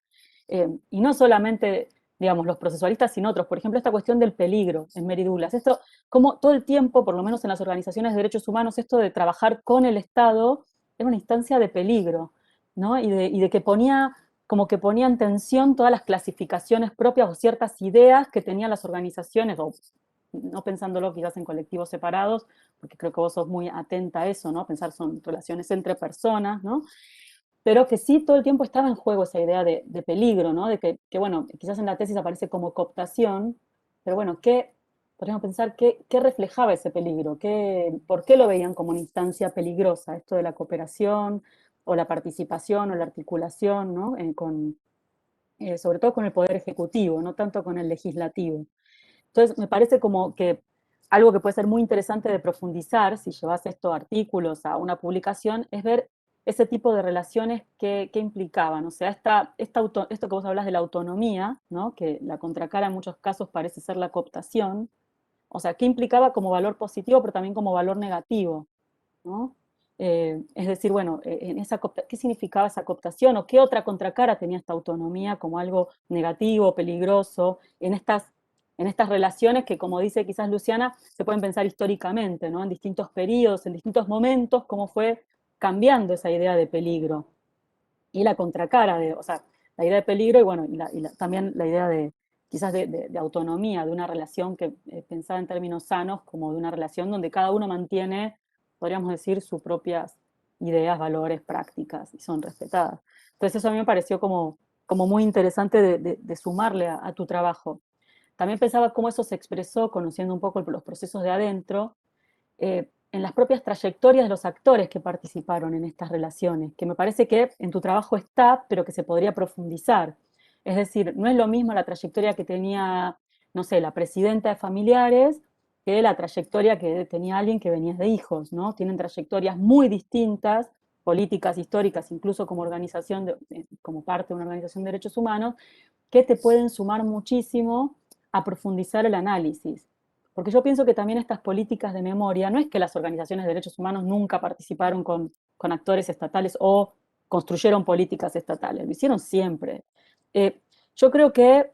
y no solamente, digamos, los procesualistas, sino otros. Por ejemplo, esta cuestión del peligro en Mary Douglas. Esto, como todo el tiempo, por lo menos en las organizaciones de derechos humanos, esto de trabajar con el Estado era una instancia de peligro, ¿no? Y de que como que ponía en tensión todas las clasificaciones propias o ciertas ideas que tenían las organizaciones, o no pensándolo quizás en colectivos separados, porque creo que vos sos muy atenta a eso, ¿no? Pensar son relaciones entre personas, ¿no? Pero que sí todo el tiempo estaba en juego esa idea de peligro, ¿no? De que, bueno, quizás en la tesis aparece como cooptación, pero bueno, podríamos pensar qué reflejaba ese peligro, por qué lo veían como una instancia peligrosa, esto de la cooperación o la participación o la articulación, ¿no? Sobre todo con el poder ejecutivo, no tanto con el legislativo. Entonces, me parece como que algo que puede ser muy interesante de profundizar, si llevas estos artículos a una publicación, es ver ese tipo de relaciones que implicaban. O sea, esto que vos hablas de la autonomía, ¿no? Que la contracara en muchos casos parece ser la cooptación. O sea, ¿qué implicaba como valor positivo, pero también como valor negativo, ¿no? Es decir, bueno, ¿qué significaba esa cooptación o qué otra contracara tenía esta autonomía como algo negativo, peligroso, en estas relaciones que, como dice quizás Luciana, se pueden pensar históricamente, ¿no? En distintos periodos, en distintos momentos, cómo fue cambiando esa idea de peligro. Y la contracara o sea, la idea de peligro y bueno, también la idea de quizás de autonomía, de una relación que pensada en términos sanos, como de una relación donde cada uno mantiene, podríamos decir, sus propias ideas, valores, prácticas y son respetadas. Entonces eso a mí me pareció como muy interesante de sumarle a tu trabajo. También pensaba cómo eso se expresó, conociendo un poco los procesos de adentro, en las propias trayectorias de los actores que participaron en estas relaciones, que me parece que en tu trabajo está, pero que se podría profundizar. Es decir, no es lo mismo la trayectoria que tenía, no sé, la presidenta de familiares que la trayectoria que tenía alguien que venía de hijos, ¿no? Tienen trayectorias muy distintas, políticas, históricas, incluso como organización, como parte de una organización de derechos humanos, que te pueden sumar muchísimo a profundizar el análisis. Porque yo pienso que también estas políticas de memoria, no es que las organizaciones de derechos humanos nunca participaron con actores estatales o construyeron políticas estatales, lo hicieron siempre. Yo creo que,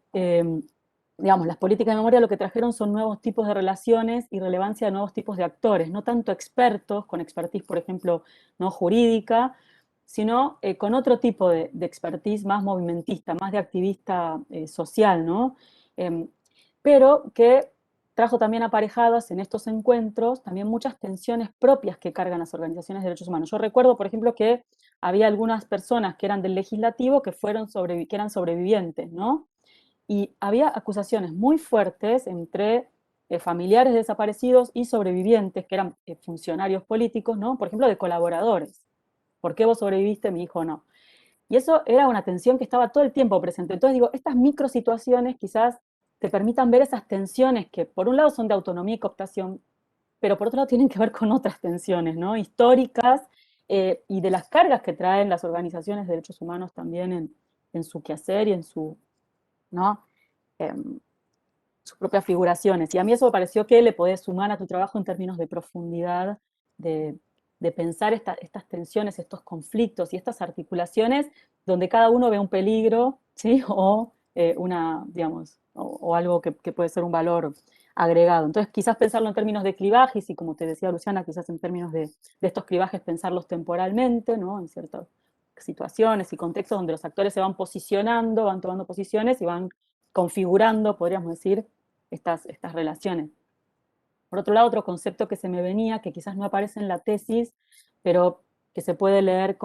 digamos, las políticas de memoria lo que trajeron son nuevos tipos de relaciones y relevancia de nuevos tipos de actores, no tanto expertos, con expertise, por ejemplo, no jurídica, sino con otro tipo de expertise más movimentista, más de activista social, ¿no? Pero que trajo también aparejadas en estos encuentros también muchas tensiones propias que cargan las organizaciones de derechos humanos. Yo recuerdo, por ejemplo, que había algunas personas que eran del legislativo que eran sobrevivientes, ¿no? Y había acusaciones muy fuertes entre familiares desaparecidos y sobrevivientes, que eran funcionarios políticos, ¿no? Por ejemplo, de colaboradores. ¿Por qué vos sobreviviste, mi hijo no? Y eso era una tensión que estaba todo el tiempo presente. Entonces digo, estas microsituaciones quizás te permitan ver esas tensiones que por un lado son de autonomía y cooptación, pero por otro lado tienen que ver con otras tensiones, ¿no? Históricas y de las cargas que traen las organizaciones de derechos humanos también en su quehacer y en ¿no? Sus propias figuraciones. Y a mí eso me pareció que le podés sumar a tu trabajo en términos de profundidad, de, de pensar estas tensiones, estos conflictos y estas articulaciones donde cada uno ve un peligro, ¿sí? O digamos, o algo que puede ser un valor agregado. Entonces, quizás pensarlo en términos de clivajes y como te decía Luciana, quizás en términos de estos clivajes pensarlos temporalmente, ¿no? En ciertas situaciones y contextos donde los actores se van posicionando, van tomando posiciones y van configurando, podríamos decir, estas relaciones. Por otro lado, otro concepto que se me venía, que quizás no aparece en la tesis, pero que se puede leer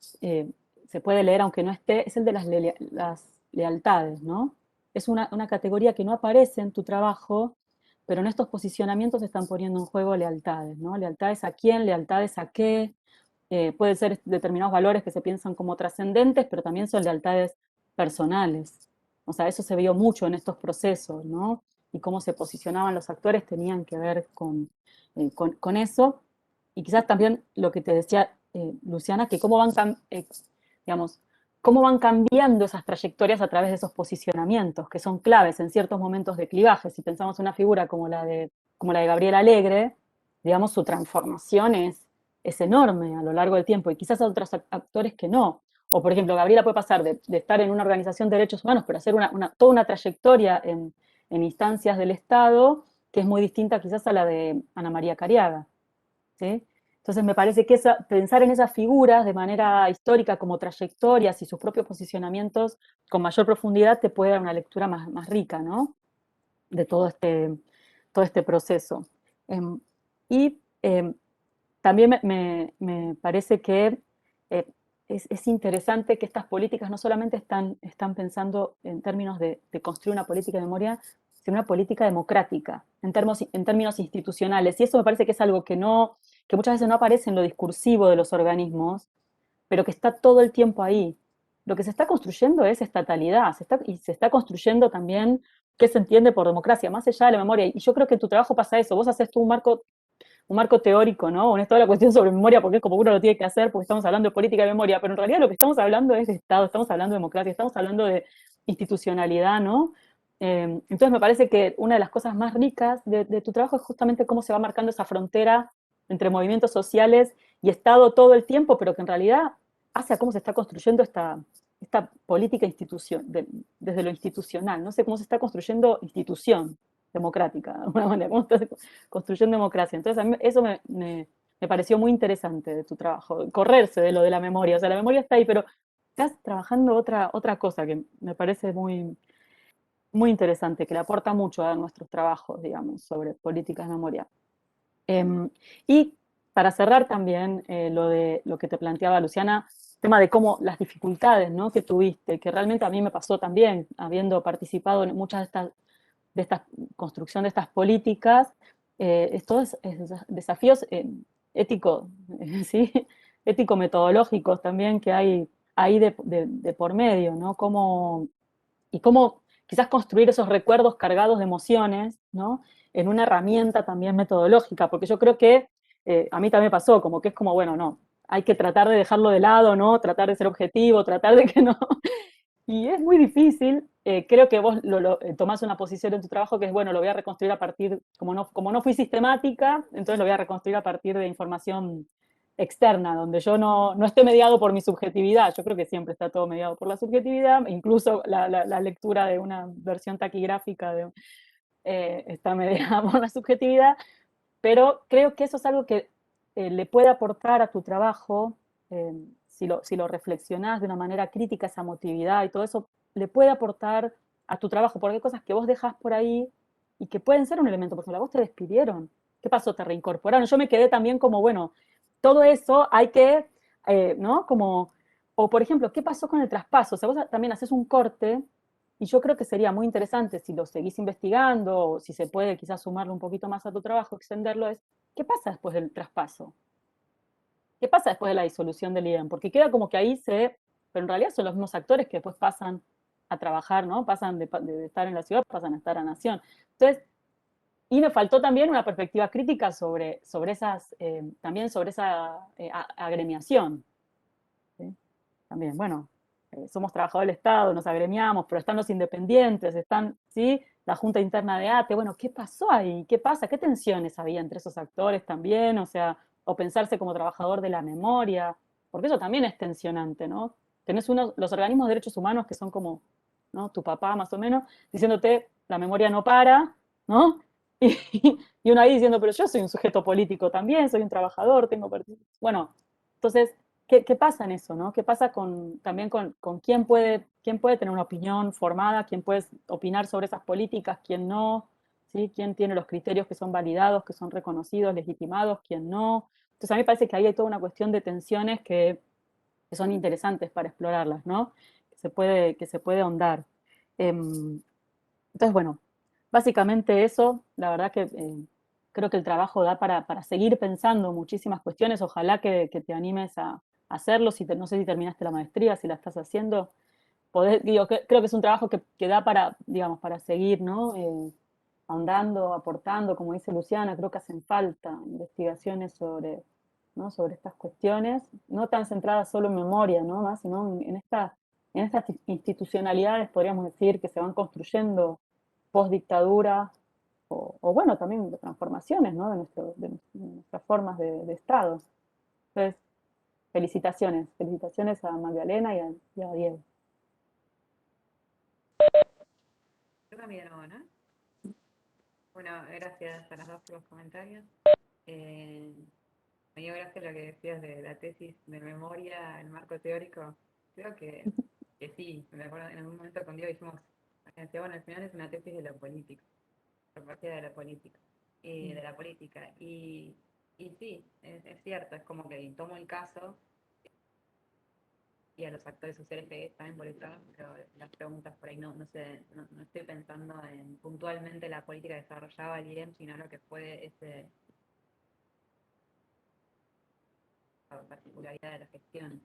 se puede leer aunque no esté, es el de las lealtades, ¿no? Es una categoría que no aparece en tu trabajo, pero en estos posicionamientos se están poniendo en juego lealtades, ¿no? Lealtades a quién, lealtades a qué, pueden ser determinados valores que se piensan como trascendentes, pero también son lealtades personales. O sea, eso se vio mucho en estos procesos, ¿no? Y cómo se posicionaban los actores tenían que ver con eso. Y quizás también lo que te decía Luciana, que digamos, cómo van cambiando esas trayectorias a través de esos posicionamientos, que son claves en ciertos momentos de clivaje. Si pensamos en una figura como la de Gabriela Alegre, digamos, su transformación es enorme a lo largo del tiempo, y quizás a otros actores que no. O, por ejemplo, Gabriela puede pasar de estar en una organización de derechos humanos, pero hacer toda una trayectoria en instancias del Estado que es muy distinta quizás a la de Ana María Cariaga, ¿sí? Entonces me parece que pensar en esas figuras de manera histórica como trayectorias y sus propios posicionamientos con mayor profundidad te puede dar una lectura más rica, ¿no? De todo este proceso. Y también me parece que es interesante que estas políticas no solamente están pensando en términos de construir una política de memoria, sino una política democrática, en términos institucionales. Y eso me parece que es algo que muchas veces no aparece en lo discursivo de los organismos, pero que está todo el tiempo ahí. Lo que se está construyendo es estatalidad, y se está construyendo también qué se entiende por democracia, más allá de la memoria. Y yo creo que en tu trabajo pasa eso. Vos haces tú un marco un marco teórico, ¿no? Con toda la cuestión sobre memoria, porque es como uno lo tiene que hacer, porque estamos hablando de política de memoria, pero en realidad lo que estamos hablando es de Estado, estamos hablando de democracia, estamos hablando de institucionalidad, ¿no? Entonces me parece que una de las cosas más ricas de tu trabajo es justamente cómo se va marcando esa frontera entre movimientos sociales y Estado todo el tiempo, pero que en realidad hace a cómo se está construyendo esta política desde lo institucional. No sé cómo se está construyendo institución democrática, de alguna manera, cómo se está construyendo democracia. Entonces, a mí eso me pareció muy interesante de tu trabajo, correrse de lo de la memoria. O sea, la memoria está ahí, pero estás trabajando otra cosa que me parece muy, muy interesante, que le aporta mucho a nuestros trabajos, digamos, sobre políticas de memoria. Y para cerrar también lo que te planteaba Luciana, tema de cómo las dificultades, ¿no?, que tuviste, que realmente a mí me pasó también, habiendo participado en muchas de estas construcción de estas políticas, estos desafíos éticos, ¿sí? Ético-metodológicos también que hay ahí de por medio, ¿no? Y cómo quizás construir esos recuerdos cargados de emociones, ¿no?, en una herramienta también metodológica, porque yo creo que a mí también pasó, como que es como, bueno, no, hay que tratar de dejarlo de lado, ¿no? Tratar de ser objetivo, tratar de que no. Y es muy difícil, creo que vos tomás una posición en tu trabajo que es, bueno, lo voy a reconstruir a partir, como no fui sistemática, entonces lo voy a reconstruir a partir de información externa, donde yo no esté mediado por mi subjetividad. Yo creo que siempre está todo mediado por la subjetividad, incluso la lectura de una versión taquigráfica está mediada por la subjetividad, pero creo que eso es algo que le puede aportar a tu trabajo, eh, si lo reflexionás de una manera crítica, esa emotividad y todo eso, le puede aportar a tu trabajo, porque hay cosas que vos dejás por ahí y que pueden ser un elemento. Por ejemplo, a vos te despidieron. ¿Qué pasó? ¿Te reincorporaron? Yo me quedé también como, bueno, todo eso hay que, ¿no? Como, o por ejemplo, ¿qué pasó con el traspaso? O sea, vos también haces un corte y yo creo que sería muy interesante si lo seguís investigando o si se puede quizás sumarlo un poquito más a tu trabajo, extenderlo, es ¿qué pasa después del traspaso? ¿Qué pasa después de la disolución del IEM? Porque queda como que ahí pero en realidad son los mismos actores que después pasan a trabajar, ¿no? Pasan de estar en la ciudad, pasan a estar a Nación. Entonces, y me faltó también una perspectiva crítica sobre también sobre esa agremiación. ¿Sí? También, bueno, somos trabajadores del Estado, nos agremiamos, pero están los independientes, están, ¿sí?, la Junta Interna de ATE, bueno, ¿qué pasó ahí? ¿Qué pasa? ¿Qué tensiones había entre esos actores también? O sea, o pensarse como trabajador de la memoria, porque eso también es tensionante, ¿no? Tenés los organismos de derechos humanos que son como, ¿no?, tu papá más o menos, diciéndote, la memoria no para, ¿no? Y uno ahí diciendo, pero yo soy un sujeto político también, soy un trabajador, tengo... Bueno, entonces ¿qué pasa en eso, ¿no? ¿Qué pasa también con quién puede tener una opinión formada, quién puede opinar sobre esas políticas, quién no, ¿sí? ¿Quién tiene los criterios que son validados, que son reconocidos, legitimados, quién no? Entonces a mí me parece que ahí hay toda una cuestión de tensiones que son interesantes para explorarlas, ¿no? Que se puede ahondar. Entonces, bueno, básicamente eso, la verdad que creo que el trabajo da para seguir pensando muchísimas cuestiones, ojalá que te animes a hacerlo, no sé si terminaste la maestría, si la estás haciendo, creo que es un trabajo que da para, digamos, para seguir, ¿no? Ahondando, aportando, como dice Luciana, creo que hacen falta investigaciones sobre, ¿no?, sobre estas cuestiones, no tan centradas solo en memoria, ¿no?, más, sino en estas institucionalidades, podríamos decir, que se van construyendo post-dictadura, o bueno, también de transformaciones, ¿no?, de nuestras formas de Estado. Entonces, felicitaciones a Magdalena y a Diego. Yo también, ¿no? Bueno, gracias a las dos por los comentarios. Me dio gracia lo que decías de la tesis de memoria, el marco teórico. Creo que sí, me acuerdo en algún momento con Diego dijimos, bueno, al final es una tesis de la política, por partida de la política, de la política. Y sí, es cierto, es como que tomo el caso y a los actores sociales que están involucrados, pero las preguntas por ahí no sé, no estoy pensando en puntualmente la política que desarrollaba el IEM, sino lo que fue la particularidad de la gestión.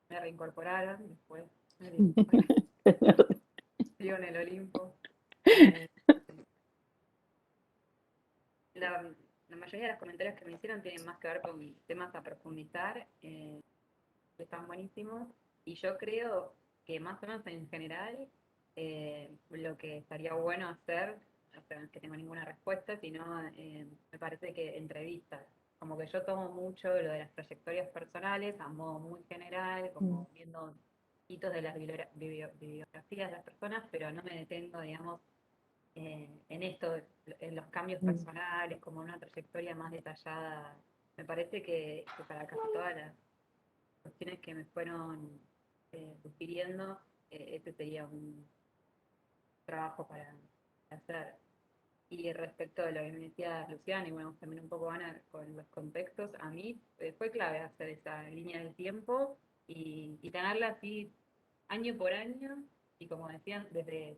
Me reincorporaron después, sigo en el Olimpo. La hicieron tienen más que ver con temas a profundizar, que están buenísimos, y yo creo que más o menos en general lo que estaría bueno hacer, o sea, no es que tengo ninguna respuesta, sino me parece que entrevistas, como que yo tomo mucho lo de las trayectorias personales a modo muy general, como viendo hitos de las bibliografías de las personas, pero no me detengo, digamos, en esto, en los cambios personales, como una trayectoria más detallada. Me parece que para casi todas las cuestiones que me fueron sugiriendo, este sería un trabajo para hacer. Y respecto a lo que me decía Luciana, y bueno, también un poco Ana, con los contextos, a mí fue clave hacer esa línea del tiempo y tenerla así año por año, y como decían, desde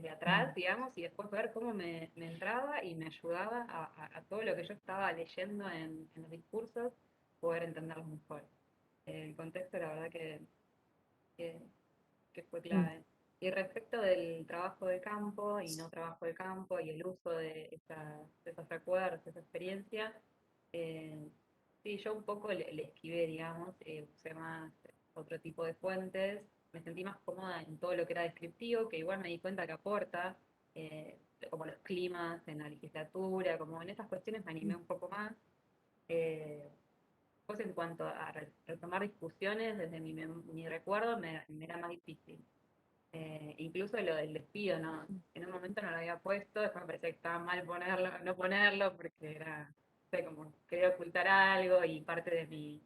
atrás, digamos, y después ver cómo me entraba y me ayudaba a todo lo que yo estaba leyendo en los discursos, poder entenderlos mejor. El contexto, la verdad que, que fue clave. Y respecto del trabajo de campo y no trabajo de campo y el uso de esos recuerdos, esa experiencia, sí, yo un poco le esquivé, digamos, usé más otro tipo de fuentes, me sentí más cómoda en todo lo que era descriptivo, que igual me di cuenta que aporta, eh, como los climas en la legislatura, como en esas cuestiones me animé un poco más. Eh, Pues en cuanto a retomar discusiones, desde mi recuerdo me era más difícil. Incluso lo del despido, ¿no? En un momento no lo había puesto, después me parecía que estaba mal ponerlo, no ponerlo, porque era, no sé, como quería ocultar algo y parte de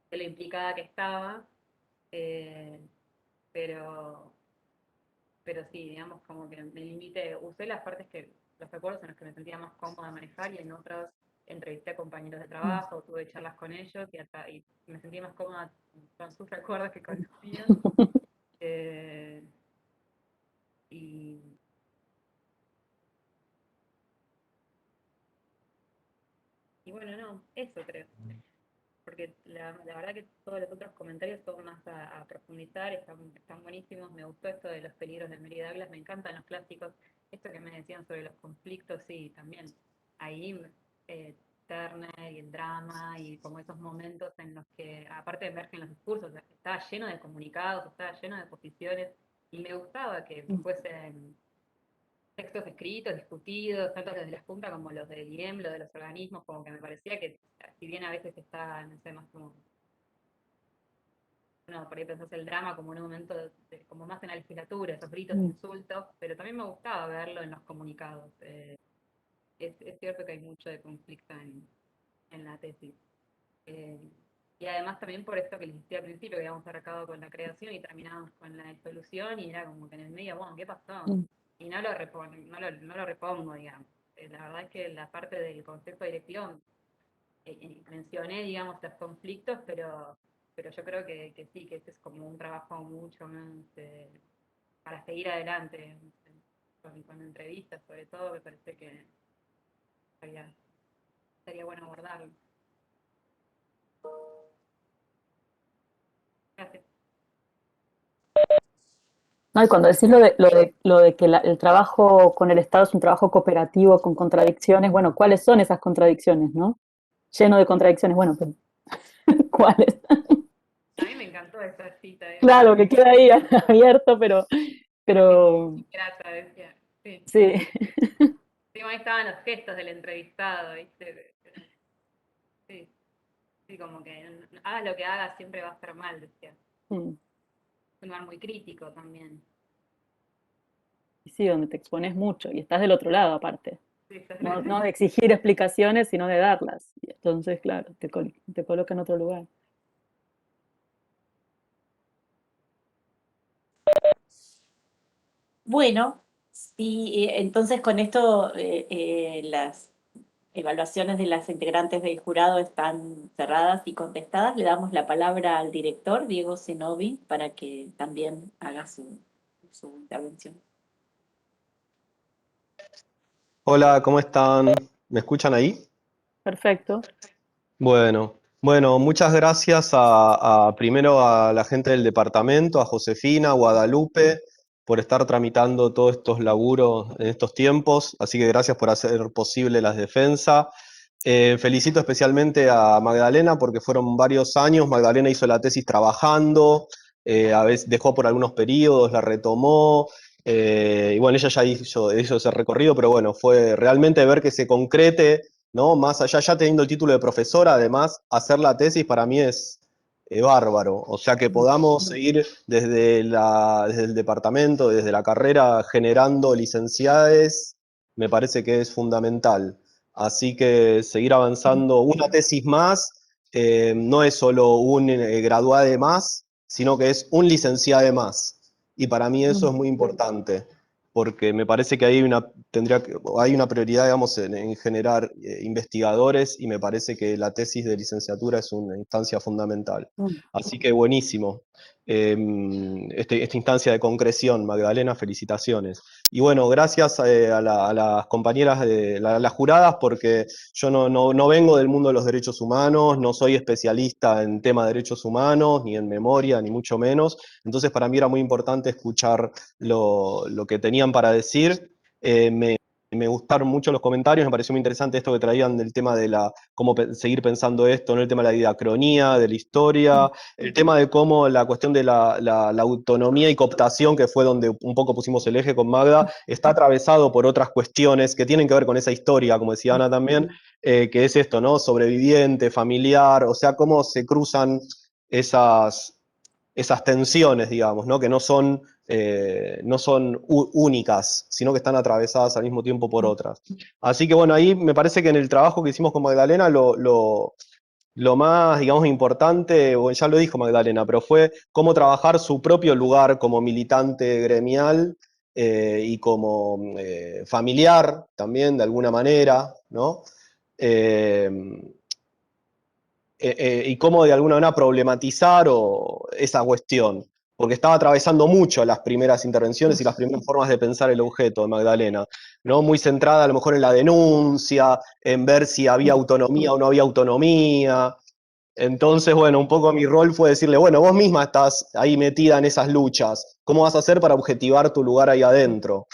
lo implicada que estaba. eh, pero, pero sí, digamos, como que me limité, usé las partes los recuerdos en los que me sentía más cómoda manejar, y en otros entrevisté a compañeros de trabajo, tuve charlas con ellos y me sentí más cómoda con sus recuerdos que con los míos. Eh, y, y bueno, no, eso creo. Porque la verdad que todos los otros comentarios son más a profundizar, están buenísimos. Me gustó esto de los peligros de Mary Douglas, me encantan los clásicos. Esto que me decían sobre los conflictos, sí, también. Ahí eh, Turner y el drama y como esos momentos en los que, aparte emergen los discursos, estaba lleno de comunicados, estaba lleno de posiciones, y me gustaba que fuesen textos escritos, discutidos, tanto desde las puntas como los del IEM, los de los organismos, como que me parecía que, si bien a veces está, no sé, más como, no, por ahí pensás el drama como en un momento, como más en la legislatura, esos gritos, insultos, pero también me gustaba verlo en los comunicados. Es cierto que hay mucho de conflicto en la tesis. Eh, y además también por esto que les decía al principio, que habíamos arrancado con la creación y terminamos con la disolución, y era como que en el medio, bueno, ¿qué pasó? Y no lo repongo, digamos. La verdad es que la parte del concepto directivo mencioné, digamos, los conflictos, pero yo creo que sí, que este es como un trabajo mucho más para seguir adelante, con entrevistas, sobre todo, me parece que estaría bueno abordarlo. Gracias. No, y cuando decís lo de que el trabajo con el Estado es un trabajo cooperativo con contradicciones, bueno, ¿cuáles son esas contradicciones, no? Lleno de contradicciones, bueno, pero ¿cuáles? A mí me encantó esa cita, Claro, que queda ahí abierto, pero grata, decía. Sí. sí. Sí, ahí estaban los gestos del entrevistado, ¿viste? Sí, sí, como que hagas lo que hagas, siempre va a estar mal, decía. Un lugar muy crítico también. Y sí, donde te expones mucho y estás del otro lado aparte. Sí, No de exigir explicaciones, sino de darlas. Y entonces, claro, te coloca en otro lugar. Bueno, y entonces con esto las evaluaciones de las integrantes del jurado están cerradas y contestadas. Le damos la palabra al director, Diego Zenobi, para que también haga su intervención. Hola, ¿cómo están? ¿Me escuchan ahí? Perfecto. Bueno, muchas gracias primero a la gente del departamento, a Josefina, a Guadalupe, por estar tramitando todos estos laburos en estos tiempos. Así que gracias por hacer posible la defensa. Felicito especialmente a Magdalena porque fueron varios años. Magdalena hizo la tesis trabajando, a veces dejó por algunos periodos, la retomó. Y bueno, ella ya hizo ese recorrido, pero bueno, fue realmente ver que se concrete, ¿no? Más allá, ya teniendo el título de profesora, además, hacer la tesis para mí es bárbaro. O sea, que podamos seguir desde el departamento, desde la carrera, generando licenciades, me parece que es fundamental. Así que seguir avanzando. Una tesis más no es solo un graduado más, sino que es un licenciado más. Y para mí eso es muy importante, porque me parece que hay una prioridad, digamos, en generar investigadores, y me parece que la tesis de licenciatura es una instancia fundamental. Así que buenísimo. Esta instancia de concreción, Magdalena, felicitaciones. Y bueno, gracias a las compañeras, a las juradas, porque yo no vengo del mundo de los derechos humanos, no soy especialista en tema de derechos humanos, ni en memoria, ni mucho menos. Entonces para mí era muy importante escuchar lo que tenían para decir. Me gustaron mucho los comentarios, me pareció muy interesante esto que traían del tema de cómo seguir pensando esto, ¿no? El tema de la diacronía, de la historia, el tema de cómo la cuestión de la autonomía y cooptación, que fue donde un poco pusimos el eje con Magda, está atravesado por otras cuestiones que tienen que ver con esa historia, como decía Ana también, que es esto, ¿no? Sobreviviente, familiar, o sea, cómo se cruzan esas tensiones, digamos, ¿no? Que no son únicas, sino que están atravesadas al mismo tiempo por otras. Así que bueno, ahí me parece que en el trabajo que hicimos con Magdalena, lo más, digamos, importante, bueno, ya lo dijo Magdalena, pero fue cómo trabajar su propio lugar como militante gremial y como familiar también, de alguna manera, ¿no? Eh, y cómo de alguna manera problematizar esa cuestión, porque estaba atravesando mucho las primeras intervenciones y las primeras formas de pensar el objeto de Magdalena, ¿no? Muy centrada a lo mejor en la denuncia, en ver si había autonomía o no había autonomía. Entonces, bueno, un poco mi rol fue decirle, bueno, vos misma estás ahí metida en esas luchas, ¿cómo vas a hacer para objetivar tu lugar ahí adentro?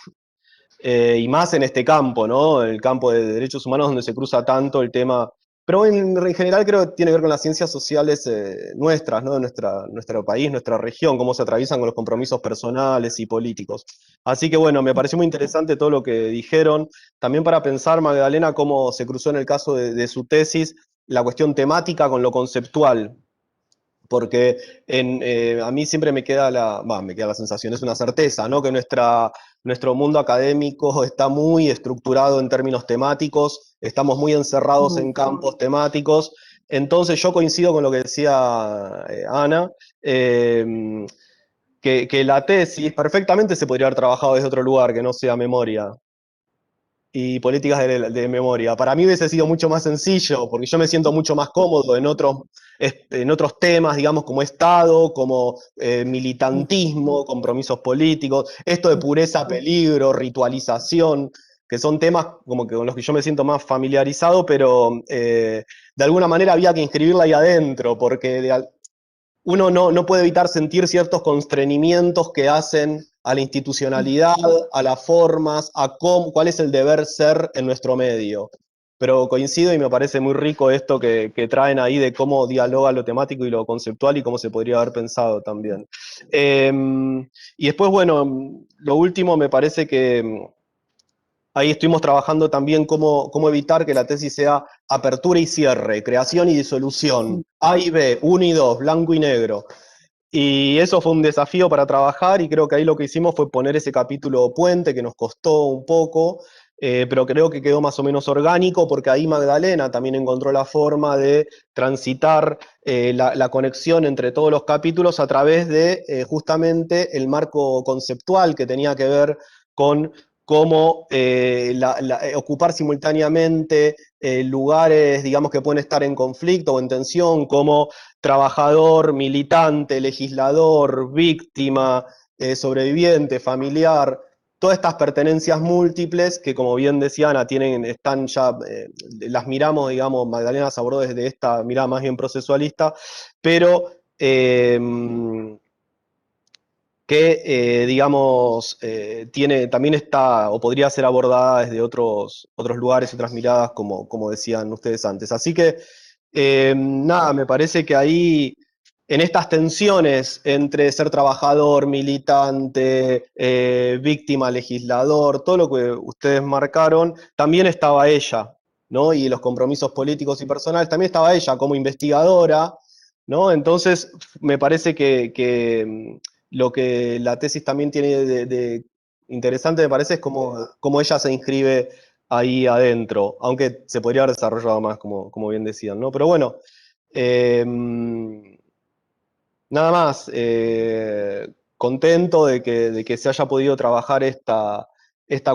Y más en este campo, ¿no? El campo de derechos humanos donde se cruza tanto el tema, pero en general creo que tiene que ver con las ciencias sociales nuestras, ¿no? De nuestro país, nuestra región, cómo se atraviesan con los compromisos personales y políticos. Así que bueno, me pareció muy interesante todo lo que dijeron. También para pensar, Magdalena, cómo se cruzó en el caso de su tesis la cuestión temática con lo conceptual, porque a mí siempre me queda la sensación, es una certeza, ¿no? Que nuestro mundo académico está muy estructurado en términos temáticos, estamos muy encerrados en campos temáticos. Entonces yo coincido con lo que decía Ana, eh, que la tesis perfectamente se podría haber trabajado desde otro lugar que no sea memoria y políticas de memoria. Para mí hubiese sido mucho más sencillo, porque yo me siento mucho más cómodo en otros temas, digamos, como Estado, como militantismo, compromisos políticos, esto de pureza, peligro, ritualización, que son temas como que con los que yo me siento más familiarizado, pero de alguna manera había que inscribirla ahí adentro, porque uno no puede evitar sentir ciertos constreñimientos que hacen a la institucionalidad, a las formas, cuál es el deber ser en nuestro medio. Pero coincido y me parece muy rico esto que traen ahí de cómo dialoga lo temático y lo conceptual y cómo se podría haber pensado también. Y después, bueno, lo último me parece que ahí estuvimos trabajando también cómo evitar que la tesis sea apertura y cierre, creación y disolución, A y B, 1 y 2, blanco y negro. Y eso fue un desafío para trabajar, y creo que ahí lo que hicimos fue poner ese capítulo puente que nos costó un poco, pero creo que quedó más o menos orgánico, porque ahí Magdalena también encontró la forma de transitar la conexión entre todos los capítulos a través de justamente el marco conceptual que tenía que ver con cómo ocupar simultáneamente lugares, digamos, que pueden estar en conflicto o en tensión, como trabajador, militante, legislador, víctima, sobreviviente, familiar, todas estas pertenencias múltiples que, como bien decía Ana, están ya, las miramos, digamos, Magdalena se abordó desde esta mirada más bien procesualista, pero que, digamos, también está o podría ser abordada desde otros lugares, otras miradas, como decían ustedes antes. Así que, nada, me parece que ahí, en estas tensiones entre ser trabajador, militante, víctima, legislador, todo lo que ustedes marcaron, también estaba ella, ¿no? Y los compromisos políticos y personales, también estaba ella como investigadora, ¿no? Entonces, me parece que lo que la tesis también tiene de interesante, me parece, es cómo ella se inscribe ahí adentro, aunque se podría haber desarrollado más, como bien decían, ¿no? Pero bueno, eh, nada más, contento de que se haya podido trabajar esta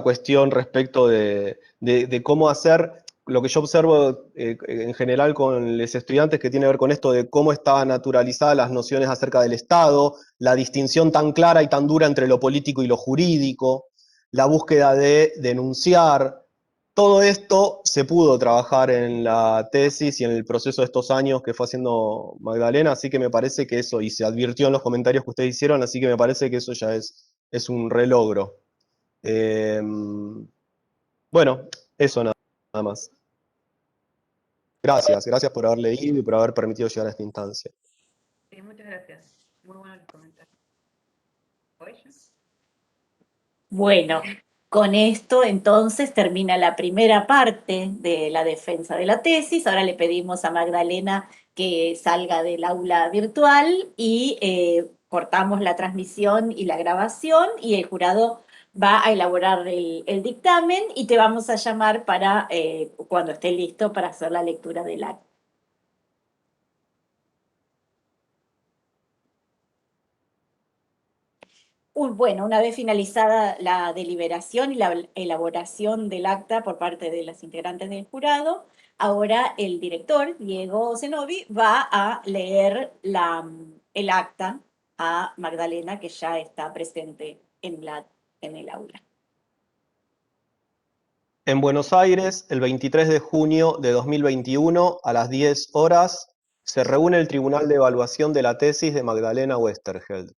cuestión respecto de cómo hacer lo que yo observo en general con los estudiantes, que tiene que ver con esto de cómo estaban naturalizadas las nociones acerca del Estado, la distinción tan clara y tan dura entre lo político y lo jurídico, la búsqueda de denunciar. Todo esto se pudo trabajar en la tesis y en el proceso de estos años que fue haciendo Magdalena, así que me parece que eso, y se advirtió en los comentarios que ustedes hicieron, así que me parece que eso ya es un relogro. Bueno, eso nada más. Gracias por haber leído y por haber permitido llegar a esta instancia. Sí, muchas gracias. Muy buenos los comentarios. ¿Oye? Bueno, con esto entonces termina la primera parte de la defensa de la tesis. Ahora le pedimos a Magdalena que salga del aula virtual y cortamos la transmisión y la grabación y el jurado va a elaborar el dictamen y te vamos a llamar para, cuando esté listo, para hacer la lectura del acta. Bueno, una vez finalizada la deliberación y la elaboración del acta por parte de las integrantes del jurado, ahora el director, Diego Zenobi, va a leer el acta a Magdalena, que ya está presente en el aula. En Buenos Aires, el 23 de junio de 2021, a las 10 horas, se reúne el Tribunal de Evaluación de la Tesis de Magdalena Westergeld.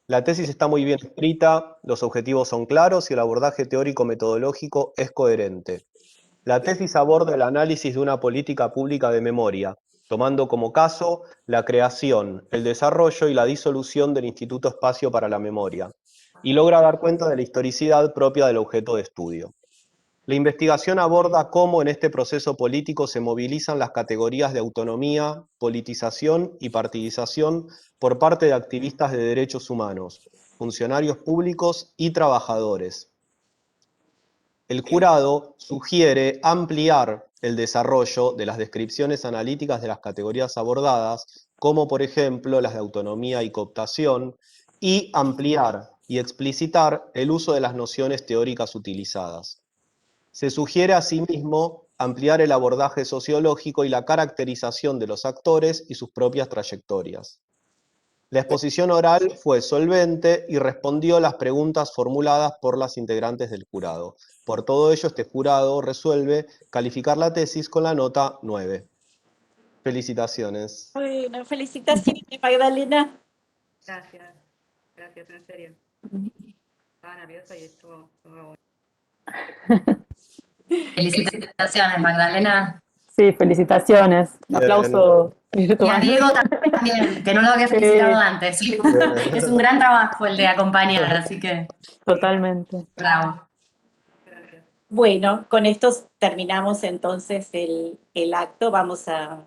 La tesis está muy bien escrita, los objetivos son claros y el abordaje teórico-metodológico es coherente. La tesis aborda el análisis de una política pública de memoria, tomando como caso la creación, el desarrollo y la disolución del Instituto Espacio para la Memoria, y logra dar cuenta de la historicidad propia del objeto de estudio. La investigación aborda cómo en este proceso político se movilizan las categorías de autonomía, politización y partidización por parte de activistas de derechos humanos, funcionarios públicos y trabajadores. El jurado sugiere ampliar el desarrollo de las descripciones analíticas de las categorías abordadas, como por ejemplo las de autonomía y cooptación, y ampliar y explicitar el uso de las nociones teóricas utilizadas. Se sugiere asimismo ampliar el abordaje sociológico y la caracterización de los actores y sus propias trayectorias. La exposición oral fue solvente y respondió las preguntas formuladas por las integrantes del jurado. Por todo ello, este jurado resuelve calificar la tesis con la nota 9. Felicitaciones. Bueno, felicitaciones, Magdalena. Gracias. Gracias, en serio. Estaba nerviosa y estuvo bueno. Felicitaciones, Magdalena. Sí, felicitaciones. Un aplauso Y a virtual. Diego también, que no lo había felicitado antes. Es un gran trabajo el de acompañar, así que Totalmente. bravo. Gracias. Bueno, con esto terminamos entonces el acto. Vamos a